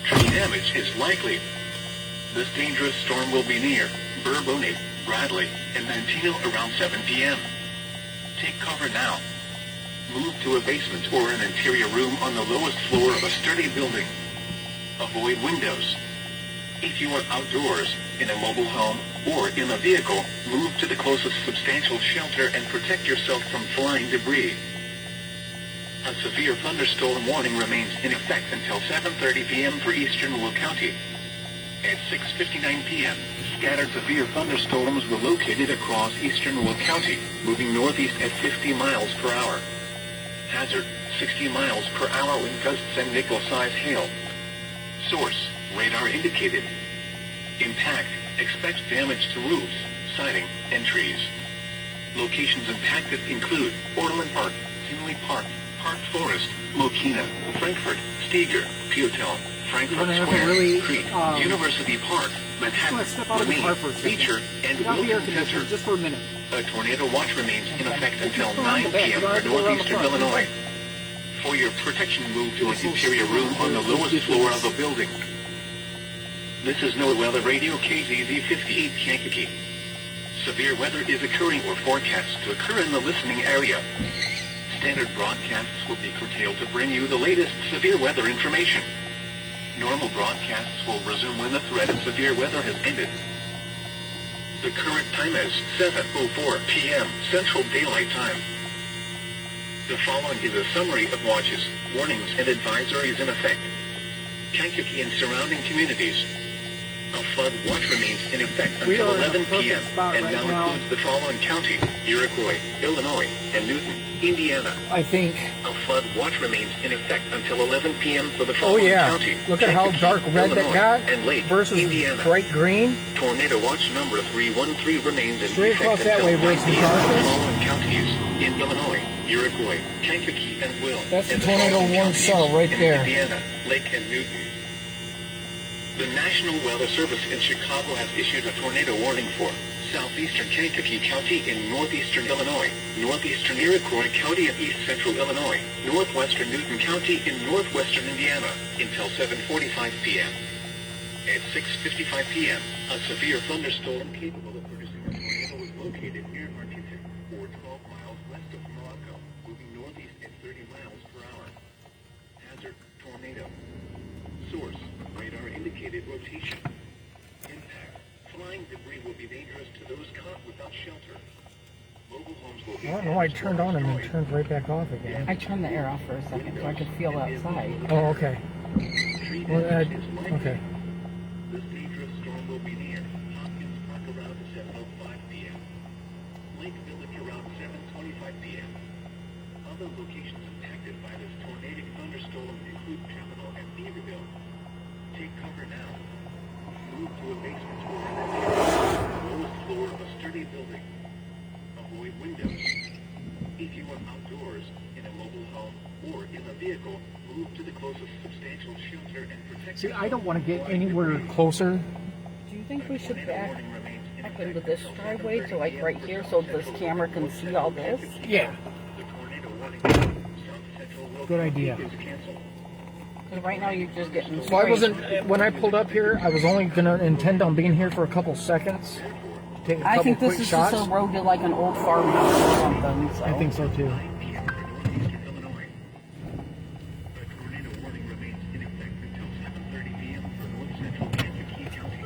Tree damage is likely. This dangerous storm will be near Bourbonnais, Bradley, and Manteno around 7 p.m. Take cover now. Move to a basement or an interior room on the lowest floor of a sturdy building. Avoid windows. If you are outdoors, in a mobile home, or in a vehicle, move to the closest substantial shelter and protect yourself from flying debris. A severe thunderstorm warning remains in effect until 7:30 p.m. for eastern Will County. At 6:59 p.m., scattered severe thunderstorms were located across eastern Will County, moving northeast at 50 miles per hour. Hazard, 60 miles per hour wind gusts and nickel-size hail. Source, radar indicated. Impact, expect damage to roofs, siding, and trees. Locations impacted include Orland Park, Tinley Park, Park Forest, Mokina, Frankfurt, Steger, Piotel, Frankfurt Square, Crete, University Park, Manhattan, Lemay, Beecher, and Wilson Center.
Just for a minute.
A tornado watch remains in effect until 9 p.m. for northeastern Illinois. For your protection, move to an interior room on the lowest floor of the building. This is NOAA Weather Radio KZZ 58 Kankakee. Severe weather is occurring or forecast to occur in the listening area. Standard broadcasts will be curtailed to bring you the latest severe weather information. Normal broadcasts will resume when the threat of severe weather has ended. The current time is 7:04 p.m. Central Daylight Time. The following is a summary of watches, warnings, and advisories in effect. Kankakee and surrounding communities. A flood watch remains in effect until 11 p.m. and now includes the following counties: Iroquois, Illinois, and Newton, Indiana.
I think.
A flood watch remains in effect until 11 p.m. for the following counties:
Look at how dark red
Illinois,
that got
and Lake,
versus
Indiana.
bright green.
Tornado watch number 313 remains in
Straight
effect
across that
until
way,
9
where's the
p.m. for the
darkest?
following counties: in Illinois, Iroquois, Kankakee, and Will.
That's the
and
tornado
following
warning
counties
cell right
in
there.
Indiana, Lake, and Newton. The National Weather Service in Chicago has issued a tornado warning for southeastern Kankakee County in northeastern Illinois, northeastern Iroquois County of east central Illinois, northwestern Newton County in northwestern Indiana, until 7:45 p.m. At 6:55 p.m., a severe thunderstorm capable of producing a tornado was located near Arkansas, or 12 miles west of Morocco, moving northeast at 30 miles per hour. Hazard, tornado. Source, radar indicated rotation. Impact, flying debris will be dangerous to those caught without shelter. Mobile homes will be
I don't know why it turned on and then
destroyed.
turned right back off again.
I turned the air off for a second so I could feel outside.
Oh, okay.
Tree
Well,
damage is likely.
okay.
This dangerous storm will be near Hopkins Park around 7:05 p.m. Lake Village around 7:25 p.m. Other locations impacted by this tornadic thunderstorm include Capitol and Beaverville. Take cover now. Move to a basement or the lowest floor of a sturdy building. Avoid windows. If you are outdoors, in a mobile home, or in a vehicle, move to the closest substantial shelter and protect
See,
yourself
I don't want to
from
get
flying
anywhere
debris.
closer.
Do you think we should back
Warning remains in
up
effect
into this
until
driveway to
7:30
like
p.m.
right here so this camera can see all this?
Yeah.
The tornado warning South Central Will
Good
County
idea.
is canceled.
Because right now you're just getting
So I
straight.
wasn't, when I pulled up here, I was only going to intend on being here for a couple seconds. Take a
I
couple
think this
quick
is
shots.
just a road to like an old farmhouse or something. So.
I think so too.
9 p.m. for northeastern Illinois. The tornado warning remains in effect until 7:30 p.m. for north central Kankakee County.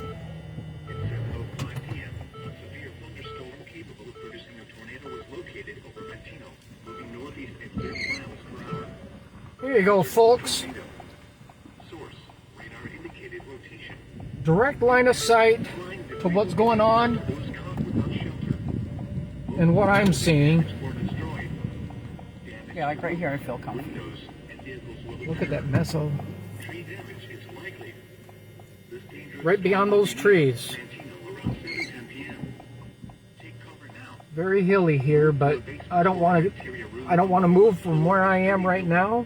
At 7:05 p.m., a severe thunderstorm capable of producing a tornado was located over Mantino, moving northeast at 30 miles per hour.
Here you go, folks.
Tornado. Source, radar indicated rotation.
Direct line of sight
Flying
to
debris
what's
will
going
be
on
dangerous to those caught without shelter.
and what I'm seeing.
Or destroyed. Damage
Yeah, like right
to
here I feel comfy.
windows and vehicles will
Look at that mess of
Tree damage is likely. This dangerous
right beyond those trees.
Santino around 7:10 p.m. Take cover now.
Very hilly here, but I don't want to move from where I am right now.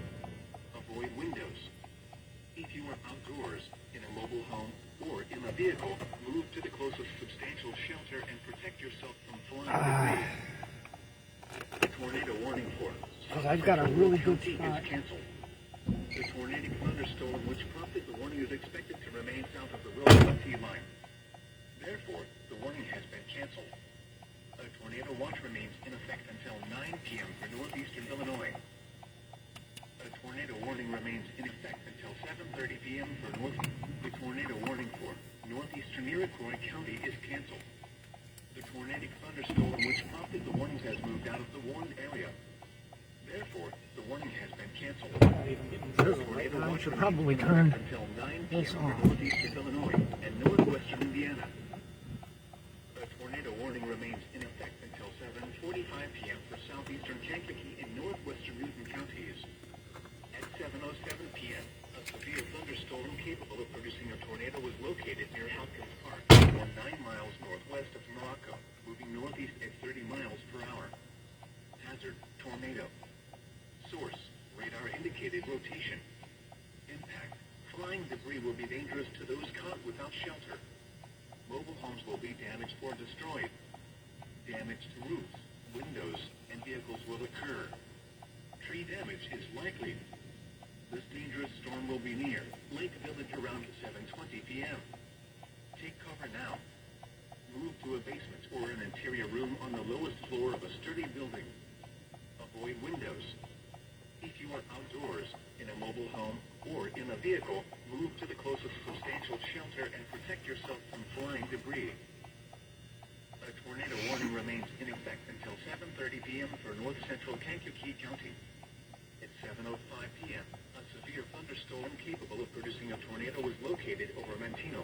Avoid windows. If you are outdoors, in a mobile home, or in a vehicle, move to the closest substantial shelter and protect yourself from flying debris. The tornado warning for
Because I've got a really good
County
spot.
is canceled. The tornadic thunderstorm which prompted the warning is expected to remain south of the Roosevelt line. Therefore, the warning has been canceled. A tornado watch remains in effect until 9 p.m. for northeastern Illinois. A tornado warning remains in effect until 7:30 p.m. for north. The tornado warning for Iroquois County is canceled. The tornadic thunderstorm which prompted the warnings has moved out of the warned area. Therefore, the warning has been canceled.
I should probably turn
until 9
this
p.m.
off.
for northeastern Illinois and northwestern Indiana. The tornado warning remains in effect until 7:45 p.m. for southeastern Kankakee and northwestern Newton counties. At 7:07 p.m., a severe thunderstorm capable of producing a tornado was located near Hopkins Park, or 9 miles northwest of Morocco, moving northeast at 30 miles per hour. Hazard: tornado. Source: radar indicated rotation. Impact: flying debris will be dangerous to those caught without shelter. Mobile homes will be damaged or destroyed. Damage to roofs, windows, and vehicles will occur. Tree damage is likely. This dangerous storm will be near Lake Village around 7:20 p.m. Take cover now. Move to a basement or an interior room on the lowest floor of a sturdy building. Avoid windows. If you are outdoors, in a mobile home, or in a vehicle, move to the closest substantial shelter and protect yourself from flying debris. A tornado warning remains in effect until 7:30 p.m. for north-central Kankakee County. At 7:05 p.m., a severe thunderstorm capable of producing a tornado was located over Manteno.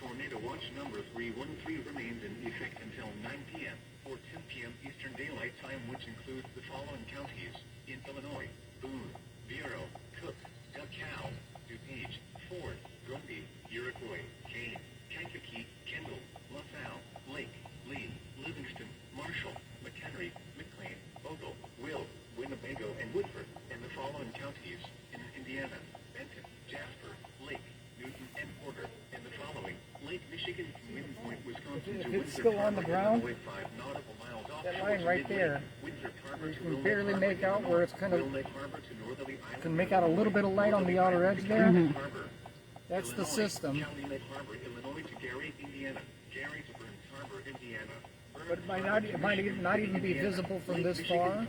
Tornado watch number 313 remains in effect until 9 p.m. or 10 p.m. Eastern Daylight Time, which includes the following counties in Illinois: Boone, Bureau, Cook, DeKalb, DuPage, Ford, Grundy, Iroquois, Kane, Kankakee, Kendall, LaSalle, Lake, Lee, Livingston, Marshall, McHenry, McLean, Ogle, Will, Winnebago, and Woodford, and the following counties in Indiana: Benton, Jasper, Lake, Newton, and Porter, and the following: Lake Michigan from Winton Point, Wisconsin
If
to
it's
Windsor
still on
Harbor,
the ground,
Illinois, 5 nautical miles
that
offshore
line
to
right
Midlake,
there,
Windsor Harbor
you
to
can
Wilmette
barely
Harbor,
make out where it's kind of
Wilmette Harbor to Northerly Island,
can make out a little bit of light on the outer edge there.
Harbor.
That's the
Illinois,
system.
Calumet Harbor, Illinois to Gary, Indiana. Gary to Burns Harbor, Indiana.
But it might not even be visible from this far.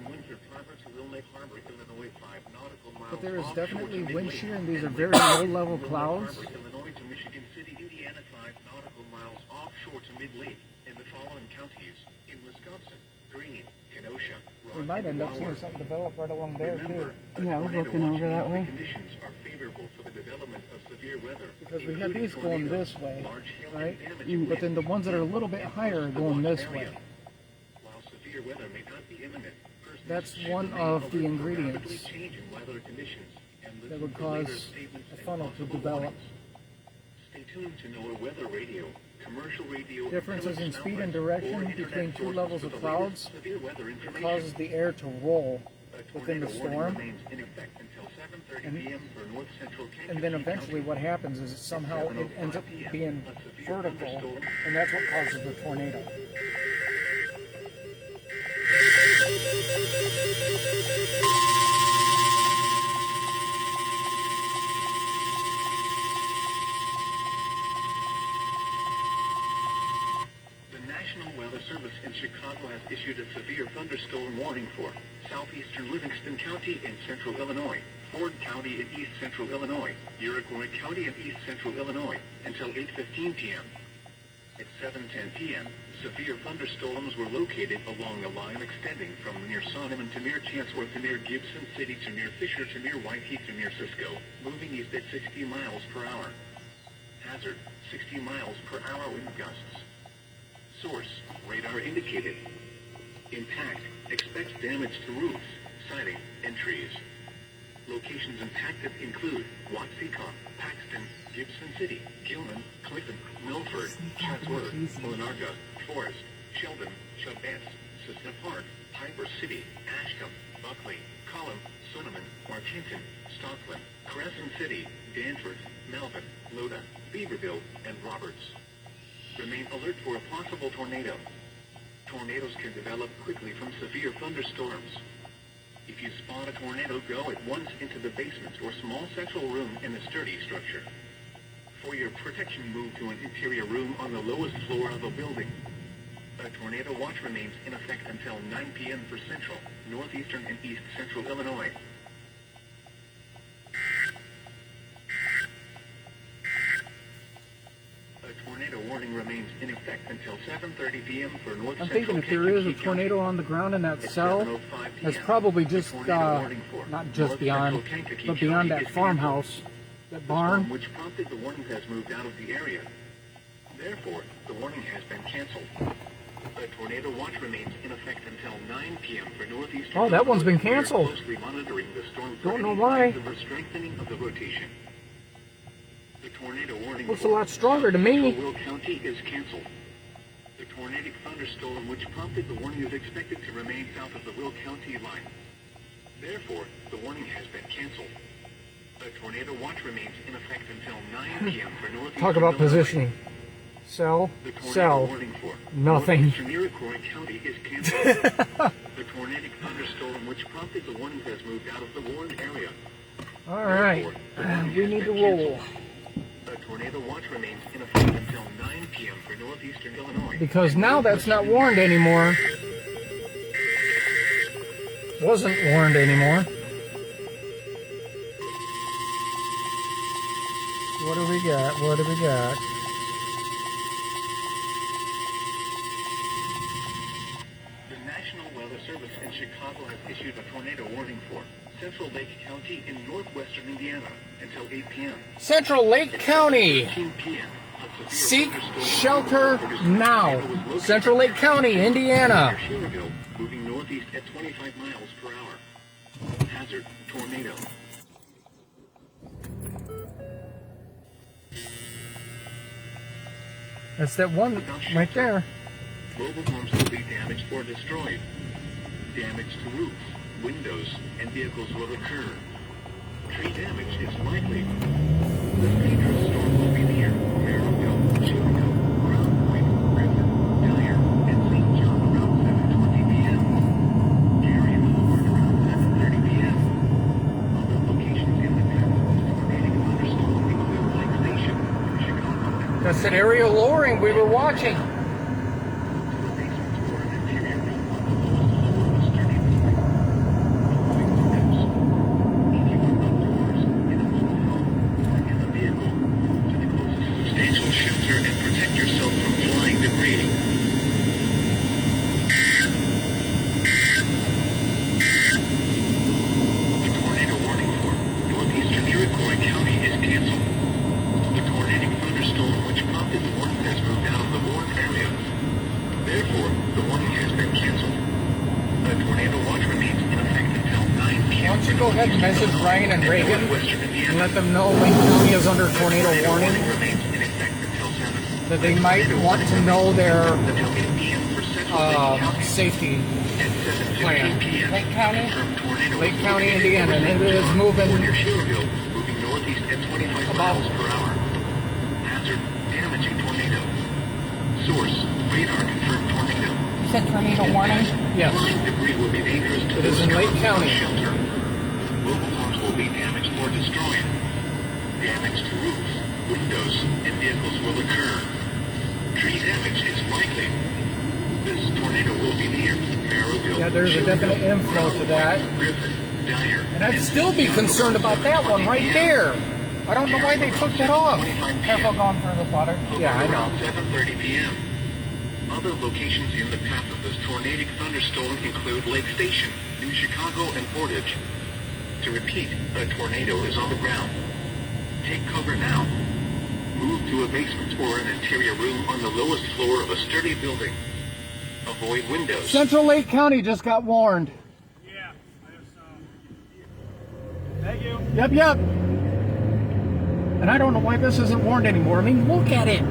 But there is definitely wind shear, and these are very low-level clouds.
Illinois to Michigan City, Indiana, 5 nautical miles offshore to mid-lake, and the following counties in Wisconsin: Green, Kenosha,
We might end up seeing something develop right along there too.
Yeah, I was looking over that way.
Conditions are favorable for the development of severe weather.
Because we have these going this way,
Large hail
right?
and damage
But then the ones that are a little bit higher are going this way.
While severe weather may not be imminent, persons
That's
should
one
remain
of
alert
the
to
ingredients
rapidly changing weather conditions and
that
listen
would
for later
cause
statements
a
and
funnel to
possible
develop.
warnings. Stay tuned to NOAA Weather Radio, commercial radio,
Differences in
television
speed and
outlets,
direction
or internet
between two
sources
levels
for
of
the
clouds
latest severe weather
It
information.
causes the air to roll
A
within the
tornado warning
storm.
remains in effect until 7:30
And-
p.m. for north central Kankakee
And then eventually
County.
what happens is somehow it ends up being vertical, and that's what causes the tornado.
The National Weather Service in Chicago has issued a severe thunderstorm warning for southeastern Livingston County in central Illinois, Ford County in east central Illinois, Iroquois County in east central Illinois, until 8:15 p.m. At 7:10 p.m., severe thunderstorms were located along a line extending from near Sonneman to near Chancellor to near Gibson City to near Fisher to near Whiteheath to near Cisco, moving east at 60 miles per hour. Hazard: 60 miles per hour wind gusts. Source: radar indicated. Impact: expects damage to roofs, siding, and trees. Locations impacted include Watsecon, Paxton, Gibson City, Gilman, Clinton, Milford, Chatsworth, Glenarga, Forest, Sheldon, Chubetts, Cissna Park, Piper City, Ashcombe, Buckley, Colham, Sonneman, Martinton, Stockland, Crescent City, Danforth, Melvin, Loda, Beaverville, and Roberts. Remain alert for a possible tornado. Tornadoes can develop quickly from severe thunderstorms. If you spot a tornado, go at once into the basement or small central room in a sturdy structure. For your protection, move to an interior room on the lowest floor of a building. A tornado watch remains in effect until 9 p.m. for central, northeastern, and east central Illinois. A tornado warning remains in effect until 7:30 p.m. for North
I'm
Central
thinking if there is a
Kankakee
tornado
County.
on the ground in that
At
cell,
7:05
that's
p.m.,
probably
the
just,
tornado warning for
not just
North
beyond,
Central Kankakee
but beyond
County
that
is
farmhouse, that
The storm
barn.
which prompted the warning has moved out of the area. Therefore, the warning has been canceled. A tornado watch remains in effect until 9 p.m. for northeastern.
Oh, that one's been
We are
canceled.
closely monitoring the storm for
Don't know
any
why.
signs of a strengthening of the rotation. The tornado warning
Looks a
for
lot stronger to me.
Central Will County is canceled. The tornadic thunderstorm which prompted the warning is expected to remain south of the Will County line. Therefore, the warning has been canceled. A tornado watch remains in effect until 9 p.m. for northeastern.
Talk about
Illinois.
positioning. Cell,
The tornado
cell,
warning for
nothing.
northeastern Iroquois County is canceled. The tornadic thunderstorm which prompted the warning has moved out of the warned area.
All right,
Therefore, the warning
we
has
need to
been
roll.
canceled. A tornado watch remains in effect until 9 p.m. for northeastern Illinois.
Because now that's not warned anymore. Wasn't warned anymore. What do we got? What do we got?
The National Weather Service in Chicago has issued a tornado warning for Central Lake County in northwestern Indiana until 8 p.m.
Central Lake County.
13 p.m. a severe
Seek
thunderstorm
shelter
reported
now.
tornado was located
Central Lake County, Indiana.
near Schererville, moving northeast at 25 miles per hour. Hazard, tornado.
That's that one right there.
Mobile homes will be damaged or destroyed. Damage to roofs, windows, and vehicles will occur. Tree damage is likely. This dangerous storm will be near Merrillville, Schererville, Crown Point, Griffin, Dyer, and St. John around 7:20 p.m. Gary will warn around 7:30 p.m. Other locations in the path of this tornadic thunderstorm include Lake Station, Chicago, and
That's that aerial lowering we were watching.
Shelter and protect yourself from flying debris. The tornado warning for northeastern Iroquois County is canceled. The tornadic thunderstorm which prompted the warning has moved out of the warned area. Therefore, the warning has been canceled. A tornado watch remains in effect until 9 p.m.
Why don't you go ahead and message Ryan and Reagan and let them know Lake County is under tornado warning,
remains in effect until 7.
that they might want to know their
Until 8 p.m. for Central Lake County.
safety
At 7:15 p.m.
Lake County?
confirmed tornado
Lake
is
County,
located
Indiana, and it is moving
near Schererville, moving northeast at 25
about-
miles per hour. Hazard, damaging tornado. Source, radar confirmed tornado.
You said tornado warning?
Yes.
Flying debris will be dangerous to
It is
those
in Lake
trapped
County.
without shelter. Mobile homes will be damaged or destroyed. Damage to roofs, windows, and vehicles will occur. Tree damage is likely. This tornado will be near Merrillville.
Yeah, there's a definite inflow to that.
Griffin, Dyer,
And I'd still be concerned about that one right there. I don't know why they took that off.
Careful going through the water.
Yeah, I know.
Around 7:30 p.m. Other locations in the path of this tornadic thunderstorm include Lake Station, New Chicago, and Portage. To repeat, a tornado is on the ground. Take cover now. Move to a basement or an interior room on the lowest floor of a sturdy building. Avoid windows.
Central Lake County just got warned.
Yeah, I just saw. Thank you.
Yep. And I don't know why this isn't warned anymore. I mean, look at it.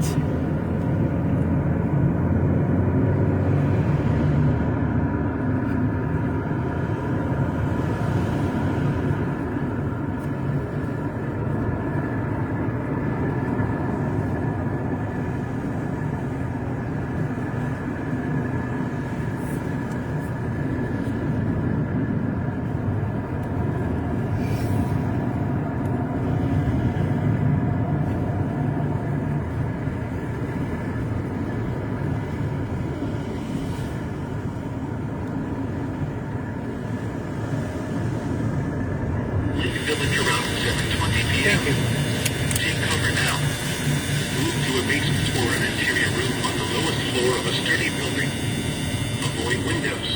or an interior room on the lowest floor of a sturdy building. Avoid windows.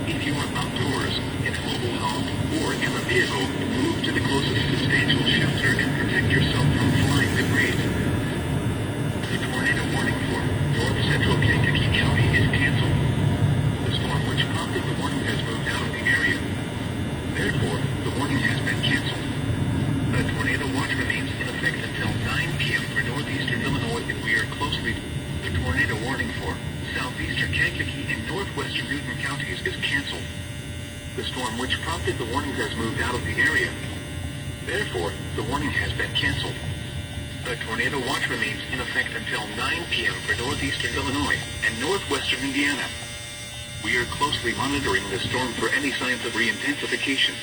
If you are outdoors, in a mobile home, or in a vehicle, move to the closest substantial shelter and protect yourself from flying debris. The tornado warning for north central Kankakee County is canceled. The storm which prompted the warning has moved out of the area. Therefore, the warning has been canceled. A tornado watch remains in effect until 9 p.m. for northeastern Illinois, and we are closely. The tornado warning for southeastern Kankakee and northwestern Newton counties is canceled. The storm which prompted the warning has moved out of the area. Therefore, the warning has been canceled. A tornado watch remains in effect until 9 p.m. for northeastern Illinois and northwestern Indiana. We are closely monitoring the storm for any signs of re-intensification.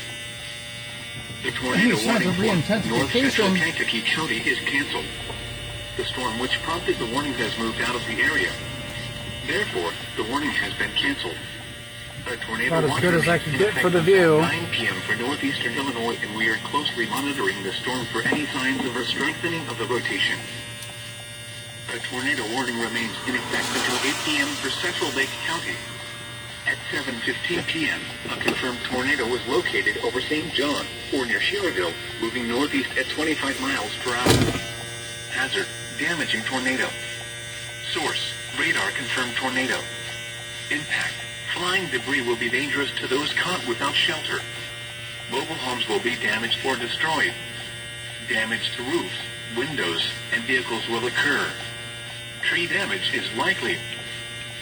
The tornado warning for north central Kankakee County is canceled. The storm which prompted the warning has moved out of the area. Therefore, the warning has been canceled. A tornado
About as
watch
good as I
remains
can
in
get
effect
for the
until
view.
9 p.m. for northeastern Illinois, and we are closely monitoring the storm for any signs of a strengthening of the rotation. A tornado warning remains in effect until 8 p.m. for central Lake County. At 7:15 p.m., a confirmed tornado was located over St. John, or near Sherrville, moving northeast at 25 miles per hour. Hazard, damaging tornado. Source, radar confirmed tornado. Impact, flying debris will be dangerous to those caught without shelter. Mobile homes will be damaged or destroyed. Damage to roofs, windows, and vehicles will occur. Tree damage is likely.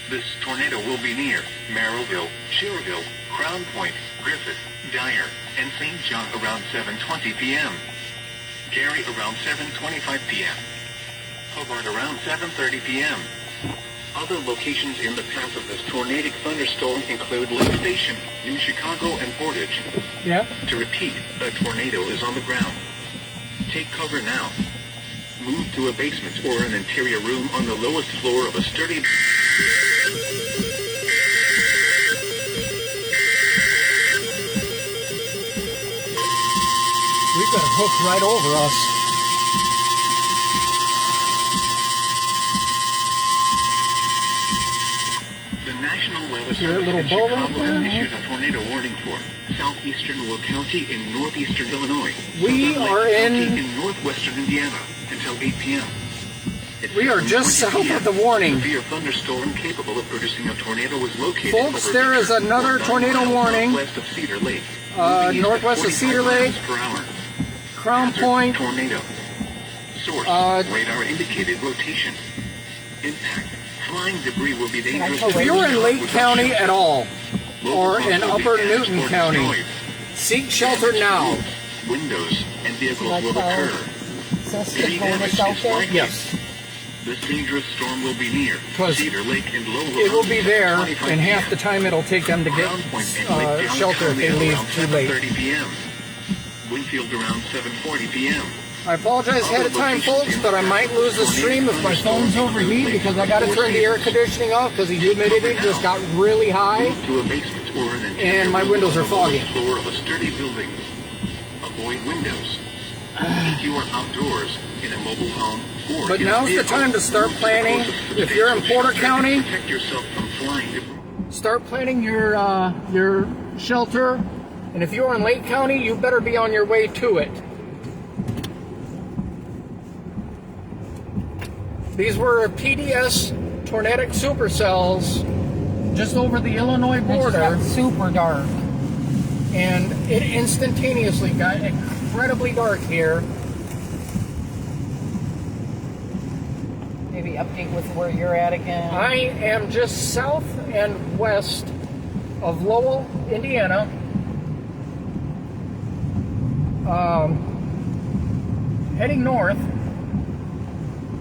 This tornado will be near Merrillville, Sherrville, Crown Point, Griffith, Dyer, and St. John around 7:20 p.m. Gary around 7:25 p.m. Hobart around 7:30 p.m. Other locations in the path of this tornadic thunderstorm include Lake Station, New Chicago, and Portage.
Yeah.
To repeat, a tornado is on the ground. Take cover now. Move to a basement or an interior room on the lowest floor of a sturdy...
We've got a hook right over us.
The National Weather
Is there a
Service
little
in
bowl
Chicago
right there?
has issued a tornado warning for southeastern Will County in northeastern Illinois.
We
southern
are
Lake
in-
County in northwestern Indiana until 8 p.m. At
We are just
7:20
south of the warning.
A severe thunderstorm capable of producing a tornado was located
Folks,
over
there is
Beecher,
another
9
tornado
miles
warning.
Northwest of Cedar Lake. Moving east at
Northwest of
45
Cedar Lake.
miles per hour.
Crown
Hazard,
Point.
tornado. Source, radar indicated rotation. Impact, flying debris will be dangerous.
If
If you're in Lake County at all,
Mobile
or
homes
in
will be
Upper
damaged
Newton
or
County,
destroyed.
seek shelter now.
Windows and vehicles
Like
will
how-
occur.
So
Tree
stick
damage
this
is
out there.
likely.
Yes.
This dangerous storm will be near
'Cause
Cedar Lake and Low.
It will be there,
25
and half
p.m.
the time it'll take them to get
Crown Point and Lake County
shelter if they
County
leave
around
too late.
7:30 p.m. Winfield around 7:40 p.m.
I apologize ahead of time, folks, but I might lose the stream if my phone's overheat because I got to turn the air conditioning off because the humidity just got really high.
Move to a basement or an interior
And my
room
windows
on
are
the lowest
foggy.
floor of a sturdy building. Avoid windows. If you are outdoors in a mobile home or
But
in a
now's the
vehicle,
time to start
move the
planning.
closest
If you're in
substantial
Porter
shelter and
County,
protect yourself from flying debris.
start planning your shelter, and if you're in Lake County, you better be on your way to it. These were PDS Tornadic supercells just over the Illinois
It just
border,
got super dark.
and it instantaneously got incredibly dark here.
Maybe update with where you're at again.
I am just south and west of Lowell, Indiana. Heading north,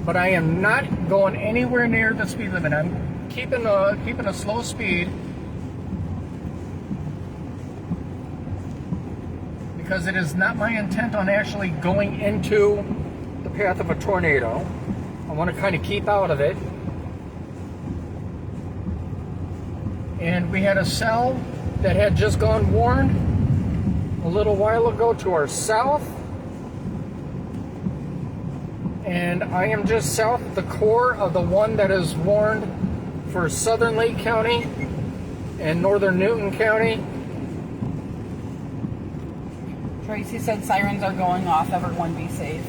but I am not going anywhere near the speed limit. I'm keeping a slow speed because it is not my intent on actually going into the path of a tornado. I want to kind of keep out of it. And we had a cell that had just gone warned a little while ago to our south. And I am just south of the core of the one that is warned for southern Lake County and northern Newton County.
Tracy said sirens are going off. Everyone be safe.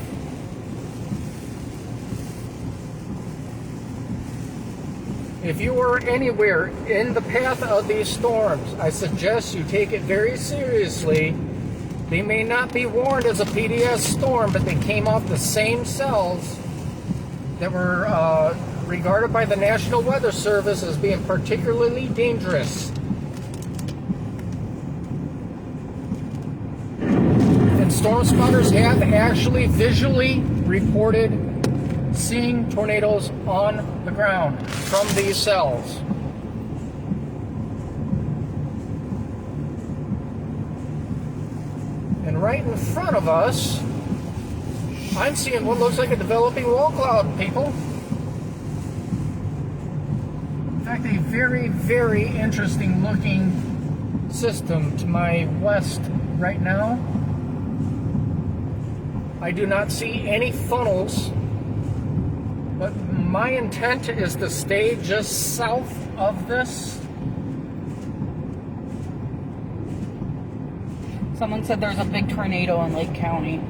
If you are anywhere in the path of these storms, I suggest you take it very seriously. They may not be warned as a PDS storm, but they came off the same cells that were regarded by the National Weather Service as being particularly dangerous. And storm spotters have actually visually reported seeing tornadoes on the ground from these cells. And right in front of us, I'm seeing what looks like a developing wall cloud, people. In fact, a very, very interesting looking system to my west right now. I do not see any funnels, but my intent is to stay just south of this.
Someone said there's a big tornado in Lake County.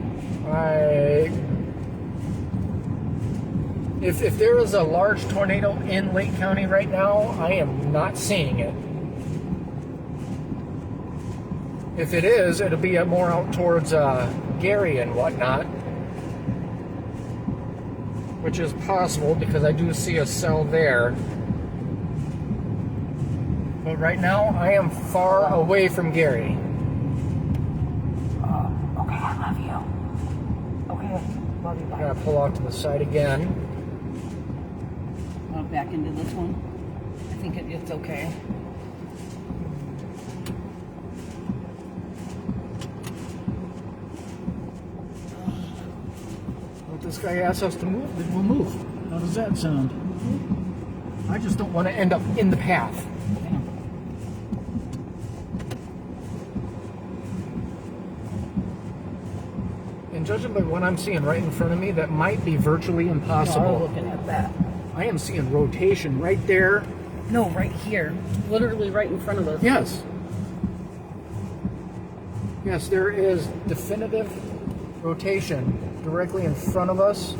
If there is a large tornado in Lake County right now, I am not seeing it. If it is, it'll be more out towards Gary and whatnot, which is possible because I do see a cell there. But right now, I am far away from Gary.
Okay, I love you. Okay, love you.
I'm
Bye.
gonna pull off to the side again.
Back into this one. I think it's okay.
If this guy asks us to move, then we'll move. How does that sound? I just don't want to end up in the path. And judging by what I'm seeing right in front of me, that might be virtually
I'm
impossible.
looking at that.
I am seeing rotation right there.
No, right here. Literally right in front of us.
Yes. Yes, there is definitive rotation directly in front of us.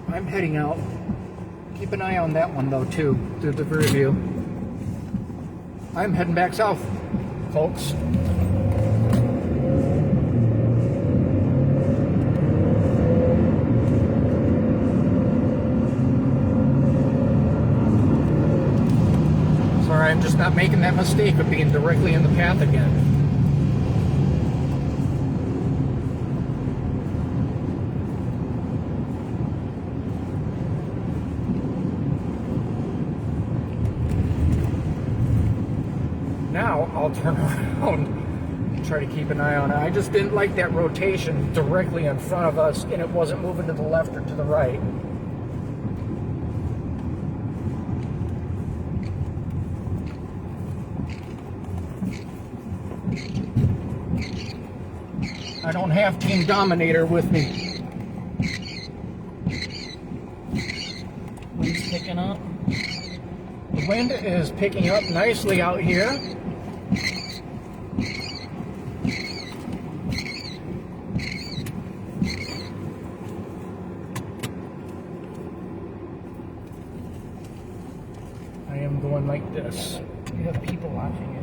I'm heading out. Keep an eye on that one though too, through the rear view. I'm heading back south, folks. Sorry, I'm just not making that mistake of being directly in the path again. Now I'll turn around and try to keep an eye on it. I just didn't like that rotation directly in front of us, and it wasn't moving to the left or to the right. I don't have Team Dominator with me.
Wind's picking up.
The wind is picking up nicely out here. I am going like this.
You have people watching you.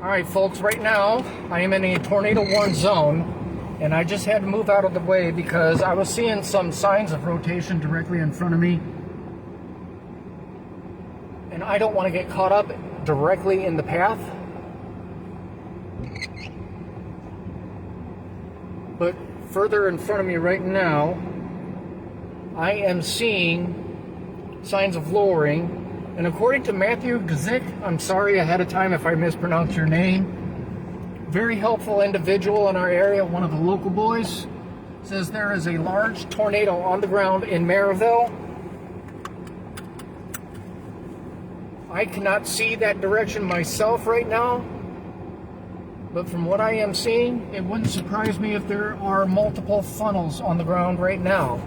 Alright folks, right now I am in a tornado warn zone, and I just had to move out of the way because I was seeing some signs of rotation directly in front of me. And I don't want to get caught up directly in the path. But further in front of me right now, I am seeing signs of lowering. And according to Matthew Gazik, I'm sorry ahead of time if I mispronounce your name, very helpful individual in our area, one of the local boys, says there is a large tornado on the ground in Maryville. I cannot see that direction myself right now, But from what I am seeing, it wouldn't surprise me if there are multiple funnels on the ground right now.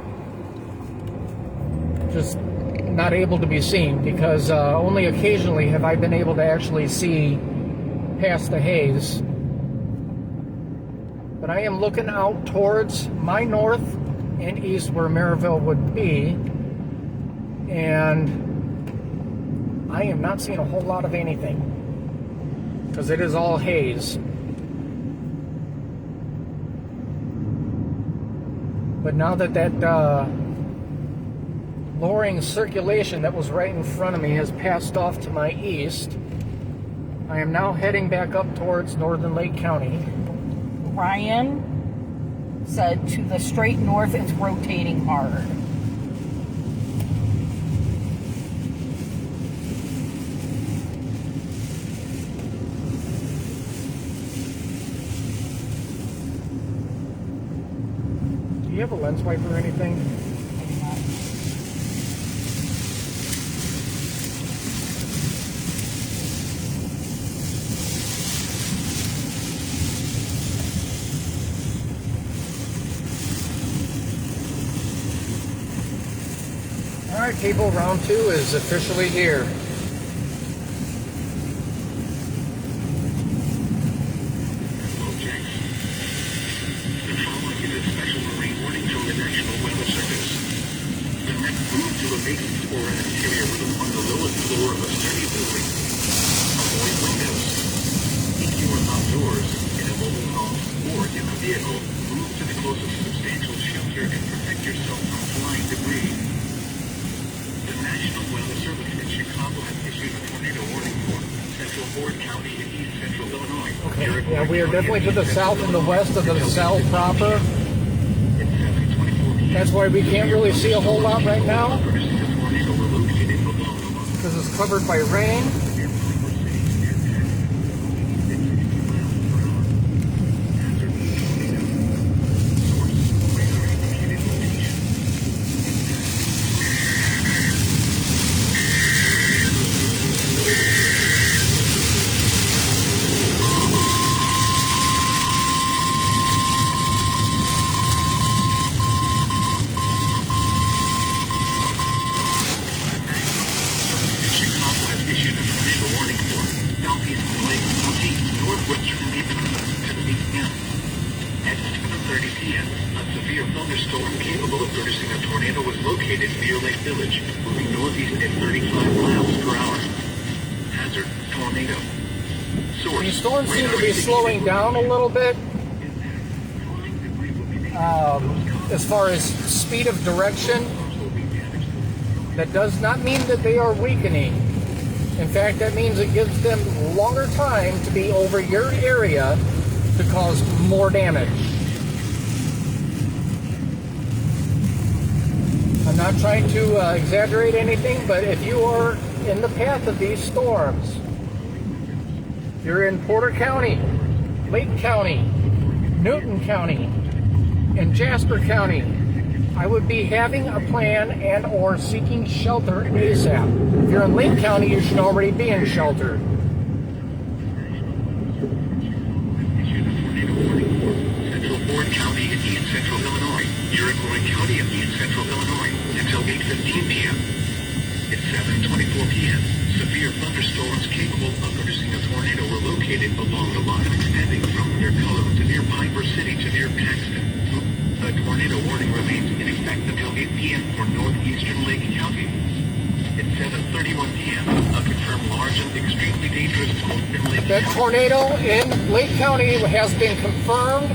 Just not able to be seen, because only occasionally have I been able to actually see past the haze. But I am looking out towards my north and east where Maryville would be, and I am not seeing a whole lot of anything, because it is all haze. But now that lowering circulation that was right in front of me has passed off to my east, I am now heading back up towards northern Lake County.
Ryan said to the straight north it's rotating hard.
Do you have a lens wiper or anything? Alright people, round 2 is officially here.
The following is a special marine warning from the National Weather Service. The next move to a basement or an interior room on the lowest floor of a sturdy building. Avoid windows. If you are outdoors, in a mobile home, or in a vehicle, move to the closest substantial shelter and protect yourself from flying debris. The National Weather Service in Chicago has issued a tornado warning for Central Ford County and East Central Illinois.
Okay, yeah, we are definitely to the south and the west of the cell proper. That's why we can't really see a whole lot right now, because it's covered by rain.
Thunderstorm capable of producing a tornado was located near Lake Village, moving northeast at 35 miles per hour. Hazard, tornado. Source,
These storms seem to be slowing down a little bit as far as speed of direction. That does not mean that they are weakening. In fact, that means it gives them longer time to be over your area to cause more damage. I'm not trying to exaggerate anything, but if you are in the path of these storms, you're in Porter County, Lake County, Newton County, and Jasper County, I would be having a plan and or seeking shelter ASAP. If you're in Lake County, you should already be in shelter.
Central Ford County and East Central Illinois, Iroquois County and East Central Illinois, until 8:15 p.m. At 7:24 p.m., severe thunderstorms capable of producing a tornado were located along the line extending from near Cullen to near Piper City to near Paxton. A tornado warning remains in effect until 8 p.m. for northeastern Lake County. At 7:31 p.m., a confirmed large and extremely dangerous storm in Lake
That
County.
tornado in Lake County has been confirmed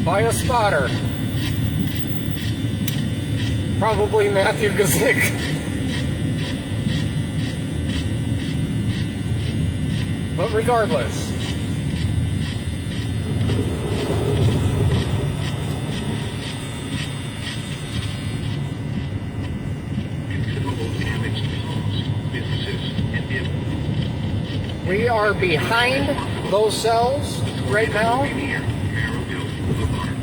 by a spotter. Probably Matthew Gazik. But regardless,
Considerable damage to homes, businesses, and vehicles.
we are behind those cells right now,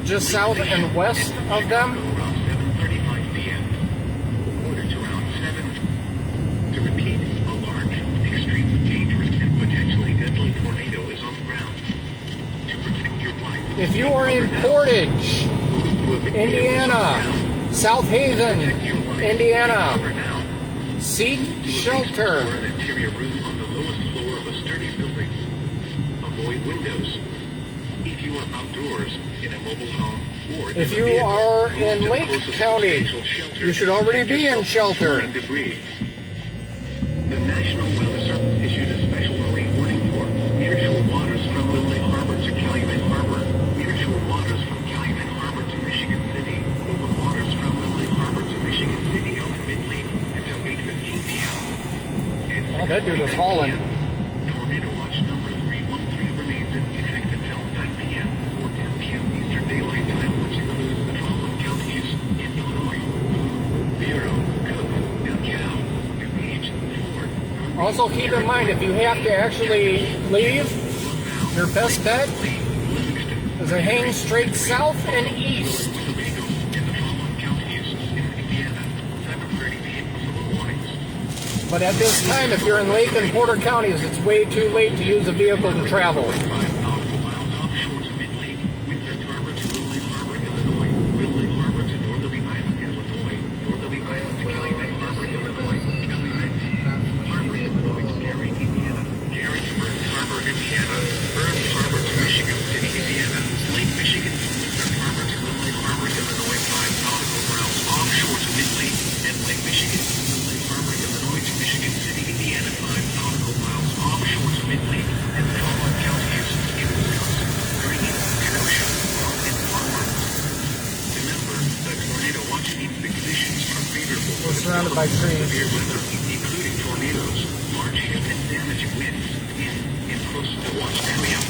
just south and west of them.
Around 7:35 p.m. Ordered to around 7. To repeat, a large, extremely dangerous, and potentially deadly tornado is on the ground.
If you are in Portage, Indiana, South Haven, Indiana, seek shelter.
An interior room on the lowest floor of a sturdy building. Avoid windows. If you are outdoors in a mobile home or
If you are in Lake County, you should already be in shelter.
Debris. The National Weather Service issued a special marine warning for nearshore waters from Little Lake Harbor to Calumet Harbor, nearshore waters from Calumet Harbor to Michigan City, over waters from Little Lake Harbor to Michigan City on the mid-lake until 8:15 p.m.
Oh, that dude was hauling.
Tornado watch number 313 remains in effect until 9 p.m. or 10 p.m. Eastern Daylight Time, which includes the following counties in Illinois: Bureau, Cook, DeKalb, DuPage, Ford.
Also keep in mind, if you have to actually leave, your best bet is to hang straight south and east. But at this time, if you're in Lake and Porter counties, it's way too late to use a vehicle to travel. We're surrounded by trees.
Severe weather, including tornadoes, large hail, and damaging winds in close to the watch area.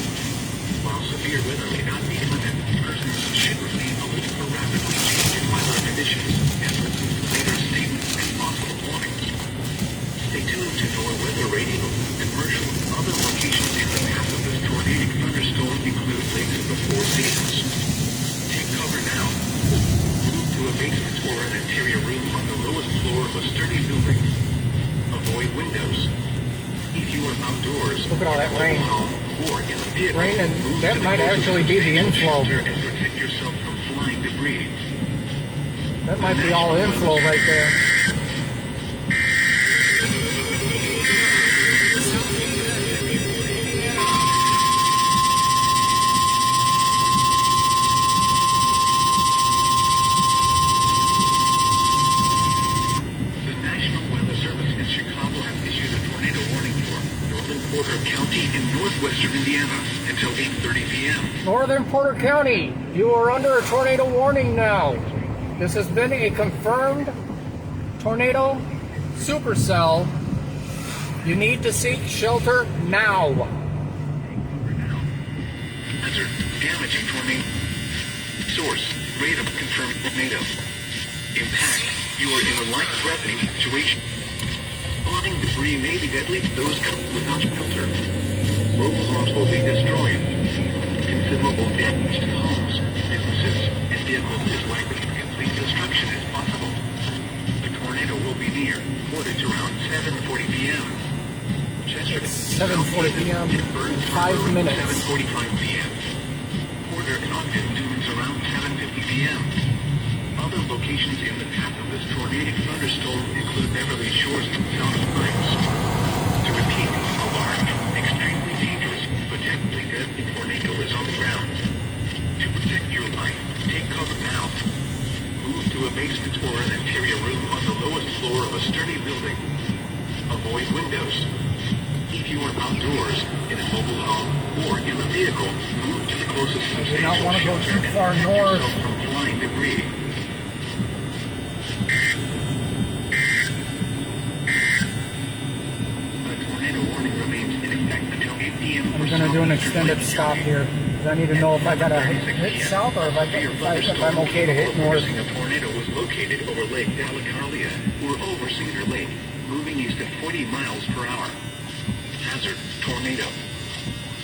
While severe weather may not be imminent, persons should remain alert for rapidly changing weather conditions and listen to later statements and possible warnings. Stay tuned to NOAA Weather Radio, commercial, and other locations in the path of this tornadic thunderstorm include lakes of the Four Seasons. Take cover now. Move to a basement or an interior room on the lowest floor of a sturdy building. Avoid windows. If you are outdoors,
Look at all that rain.
or in a vehicle,
Rain, and
move
that
to the
might
closest
actually be the
potential
inflow.
shelter and protect yourself from flying debris.
That might be all inflow right there.
The National Weather Service in Chicago has issued a tornado warning for northern Porter County in northwestern Indiana until 8:30 p.m.
Northern Porter County, you are under a tornado warning now. This has been a confirmed tornado supercell. You need to seek shelter now.
Hazard, damaging tornado. Source, radar confirmed tornado. Impact, you are in a life-threatening situation. Spotting debris may be deadly to those without shelter. Mobile homes will be destroyed. Considerable damage to homes, businesses, and vehicles is likely. Complete destruction is possible. The tornado will be near Portage around 7:40 p.m. Chester,
7:40 p.m.
in Burns
5
Harbor,
minutes.
7:45 p.m. Porter and Ogden Dunes around 7:50 p.m. Other locations in the path of this tornadic thunderstorm include Beverly Shores and South Springs. To repeat, a large, extremely dangerous, potentially deadly tornado is on the ground. To protect your life, take cover now. Move to a basement or an interior room on the lowest floor of a sturdy building. Avoid windows. If you are outdoors, in a mobile home, or in a vehicle, move to the closest
do not
substantial
want to go
shelter
too
and
far
protect
north.
yourself from flying debris. A tornado warning remains in effect until 8 p.m.
I'm going to do an extended stop here. 'Cause I need to know if I got to hit south or if I'm okay to hit north.
A tornado was located over Lake Dalecarlia or over Cedar Lake, moving east at 40 miles per hour. Hazard, tornado.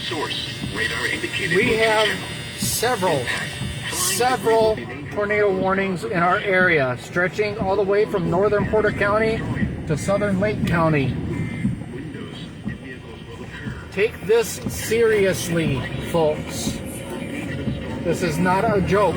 Source, radar indicated
We have
location.
several tornado warnings in our area, stretching all the way from northern Porter County to southern Lake County.
Windows and vehicles will occur.
Take this seriously, folks.
Dangerous storm
This is not a joke.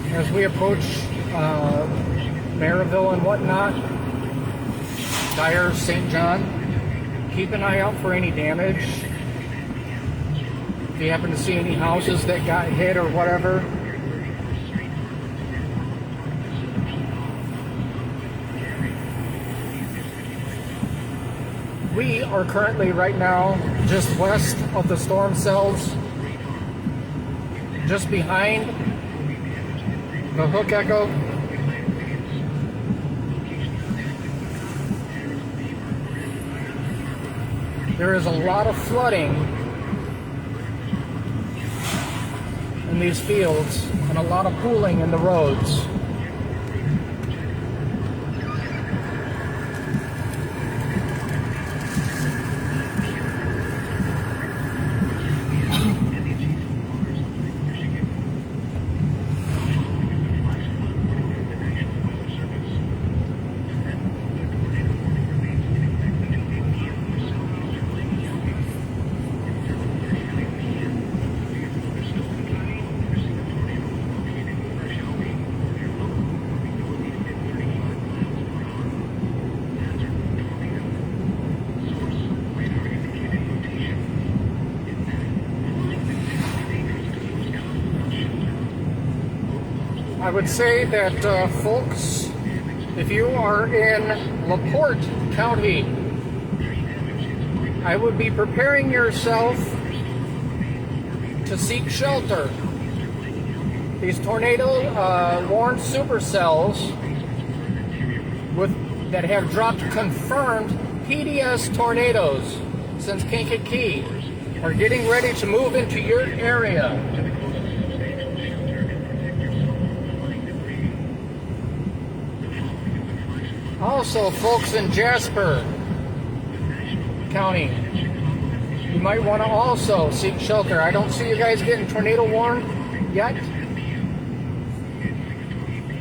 As we approach Maryville and whatnot, Dyer, St. John, keep an eye out for any damage. If you happen to see any houses that got hit or whatever, we are currently right now just west of the storm cells, just behind the Hook Echo. There is a lot of flooding in these fields and a lot of pooling in the roads. I would say that, folks, if you are in LaPorte County, I would be preparing yourself to seek shelter. These tornado warned supercells that have dropped confirmed PDS tornadoes since Kankakee are getting ready to move into your area. Also, folks in Jasper County, you might want to also seek shelter. I don't see you guys getting tornado warned yet,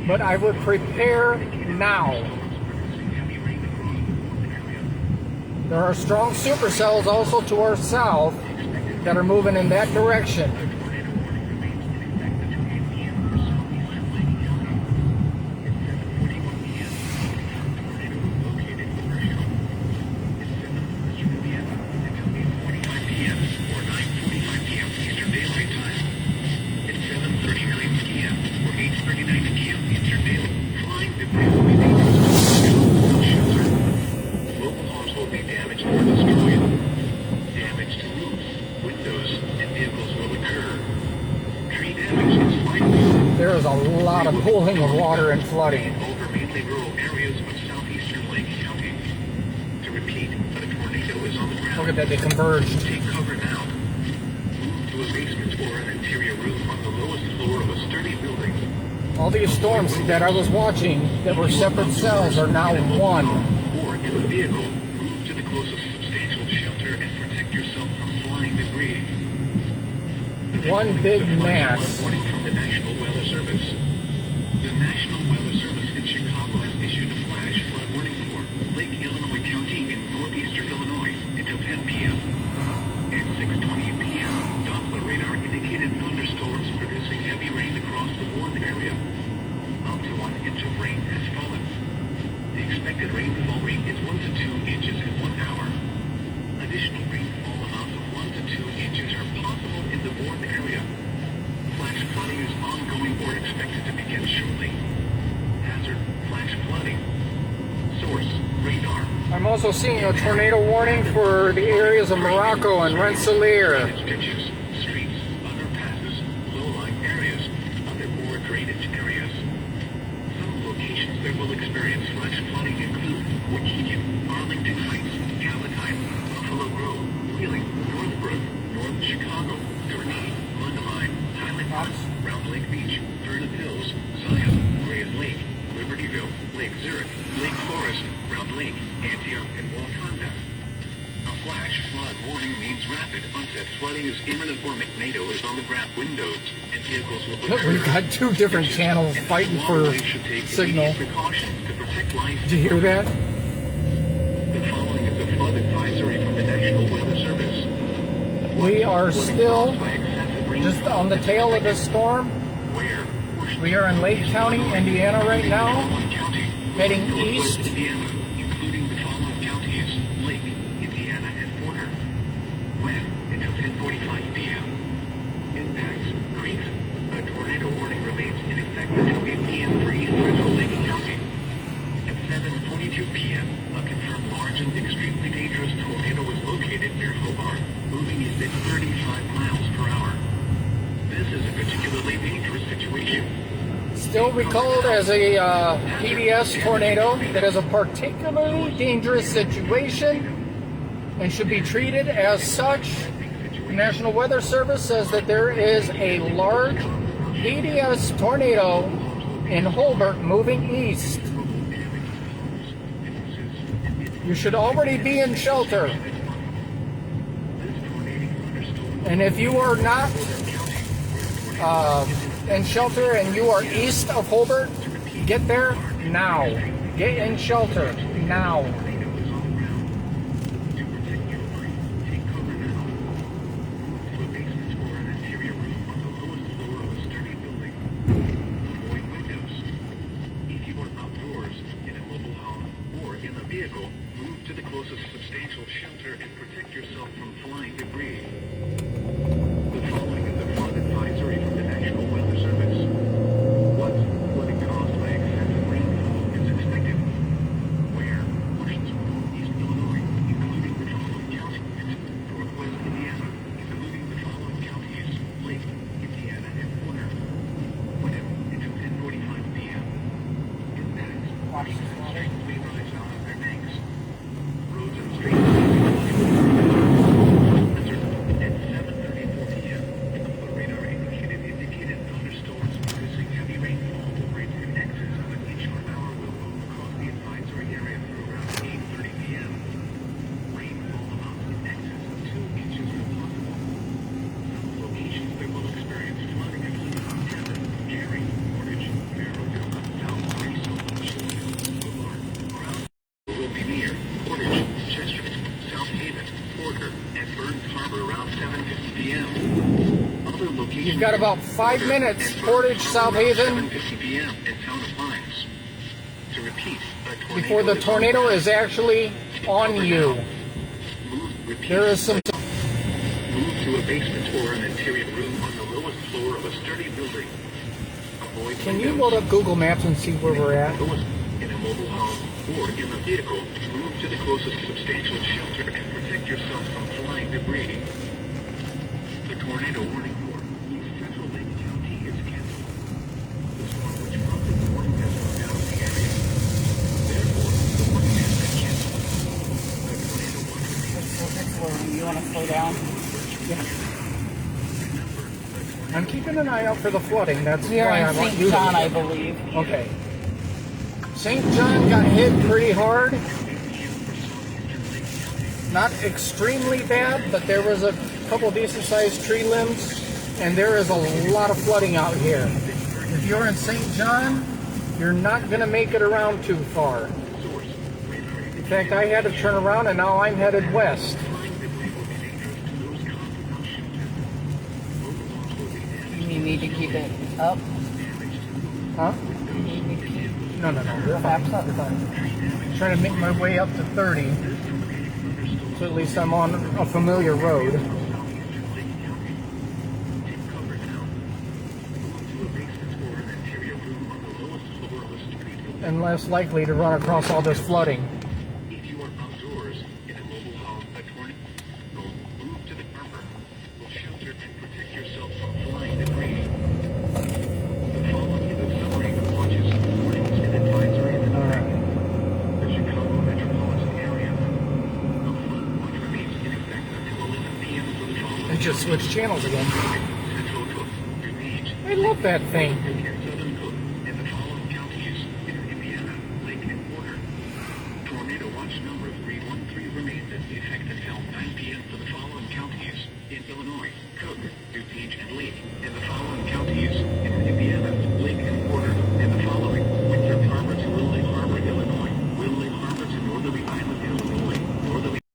but I would prepare now. There are strong supercells also to our south that are moving in that direction. There is a lot of pooling of water and flooding.
Over mainly rural areas of southeastern Lake County. To repeat, a tornado is on the ground.
Look at that, they converged.
Take cover now. Move to a basement or an interior room on the lowest floor of a sturdy building.
All these storms that I was watching that were separate cells are now one.
Or in a vehicle, move to the closest substantial shelter and protect yourself from flying debris.
One big mass.
Warning from the National Weather Service. The National Weather Service in Chicago has issued a flash flood warning for Lake Illinois County in northeastern Illinois until 10 p.m. At 6:20 p.m., Doppler radar indicated thunderstorms producing heavy rain across the warned area. Up to 1 inch of rain has fallen. The expected rainfall rate is 1 to 2 inches in 1 hour. Additional rainfall amounts of 1 to 2 inches are possible in the warned area. Flash flooding is ongoing or expected to begin shortly. Hazard, flash flooding. Source, radar.
I'm also seeing a tornado warning for the areas of Morocco and Rensselaer.
Ditches, streets, underpasses, low-lying areas, underboard drainage areas. Some locations that will experience flash flooding include Waukegan, Arlington, Arlington Heights, Palatine, Buffalo Grove, Wheeling, Northbrook, North Chicago, Gurnee, Mundelein, Highland Park, Round Lake Beach, Vernon Hills, Zion, Gray's Lake, Libertyville, Lake Zurich, Lake Forest, Round Lake, Antioch, and Waukanda. A flash flood warning means rapid onset flooding is imminent or tornado is on the ground. Windows and vehicles will be
We've got two different channels fighting for signal.
precautions to protect life.
Did you hear that?
The following is a flood advisory from the National Weather Service.
We are still
By excessive rainfall
just on the tail of the storm.
where
We are in Lake County, Indiana right now,
County,
heading east.
Indiana, including the following counties: Lake, Indiana, and Porter. When until 10:45 p.m. Impacts: Creeks. A tornado warning remains in effect until 8 p.m. for East Central Lake County. At 7:42 p.m., a confirmed large and extremely dangerous tornado was located near Hobart, moving east at 35 miles per hour. This is a particularly dangerous situation.
Still recalled as a PDS tornado that is a particularly dangerous situation and should be treated as such. The National Weather Service says that there is a large PDS tornado in Hobart moving east. You should already be in shelter. And if you are not in shelter and you are east of Hobart, get there now. Get in shelter now.
Vehicle, move to the closest substantial shelter and protect yourself from flying debris. The following is a flood advisory from the National Weather Service. What flooding caused by excessive rainfall is expected? Where? Portions of northeast Illinois, including the following counties: northwest Indiana, including the following counties: Lake, Indiana, and Porter. When until 10:45 p.m. Impacts: streets may rise out of their banks. Roads and streets may be at 7:34 p.m. The radar indicated thunderstorms producing heavy rainfall rates in excess of an inch per hour will move across the advisory area through around 8:30 p.m. Rainfall amounts in excess of 2 inches are possible. Some locations that will experience flooding include Montana, Gary, Portage, Merrillville, South Grayson, Boulevard, Brown will be near Portage, Chester, South Haven, Porter, and Burns Harbor around 7:50 p.m. Other locations
You've got about 5 minutes. Portage, South Haven,
7:50 p.m. at Town of Pines. To repeat, a tornado
before the tornado is actually on you. There is some.
Move to a basement or an interior room on the lowest floor of a sturdy building. Avoid
Can you
windows.
load up Google Maps and see where we're at?
In a mobile home or in a vehicle, move to the closest substantial shelter and protect yourself from flying debris. The tornado warning for East Central Lake County is canceled. The storm which prompted the warning has come down in the area. Therefore, the warning has been canceled. The tornado warning remains.
You want to slow down?
I'm keeping an eye out for the flooding. That's
We are
why I
in
want
St.
you
John,
to.
I believe.
Okay. St. John got hit pretty hard. Not extremely bad, but there was a couple decent-sized tree limbs, and there is a lot of flooding out here. If you're in St. John, you're not going to make it around too far. In fact, I had to turn around, and now I'm headed west.
You need to keep it up.
Huh?
You need to keep
No, we're fine.
Flaps up.
We're fine. Trying to make my way up to 30, so at least I'm on a familiar road. And less likely to run across all this flooding.
If you are outdoors in a mobile home, a tornado move to the harbor will shelter and protect yourself from flying debris. The following is a summary of watches, warnings, and advisories in the Chicago metropolitan area.
It just switched channels again. I love that thing.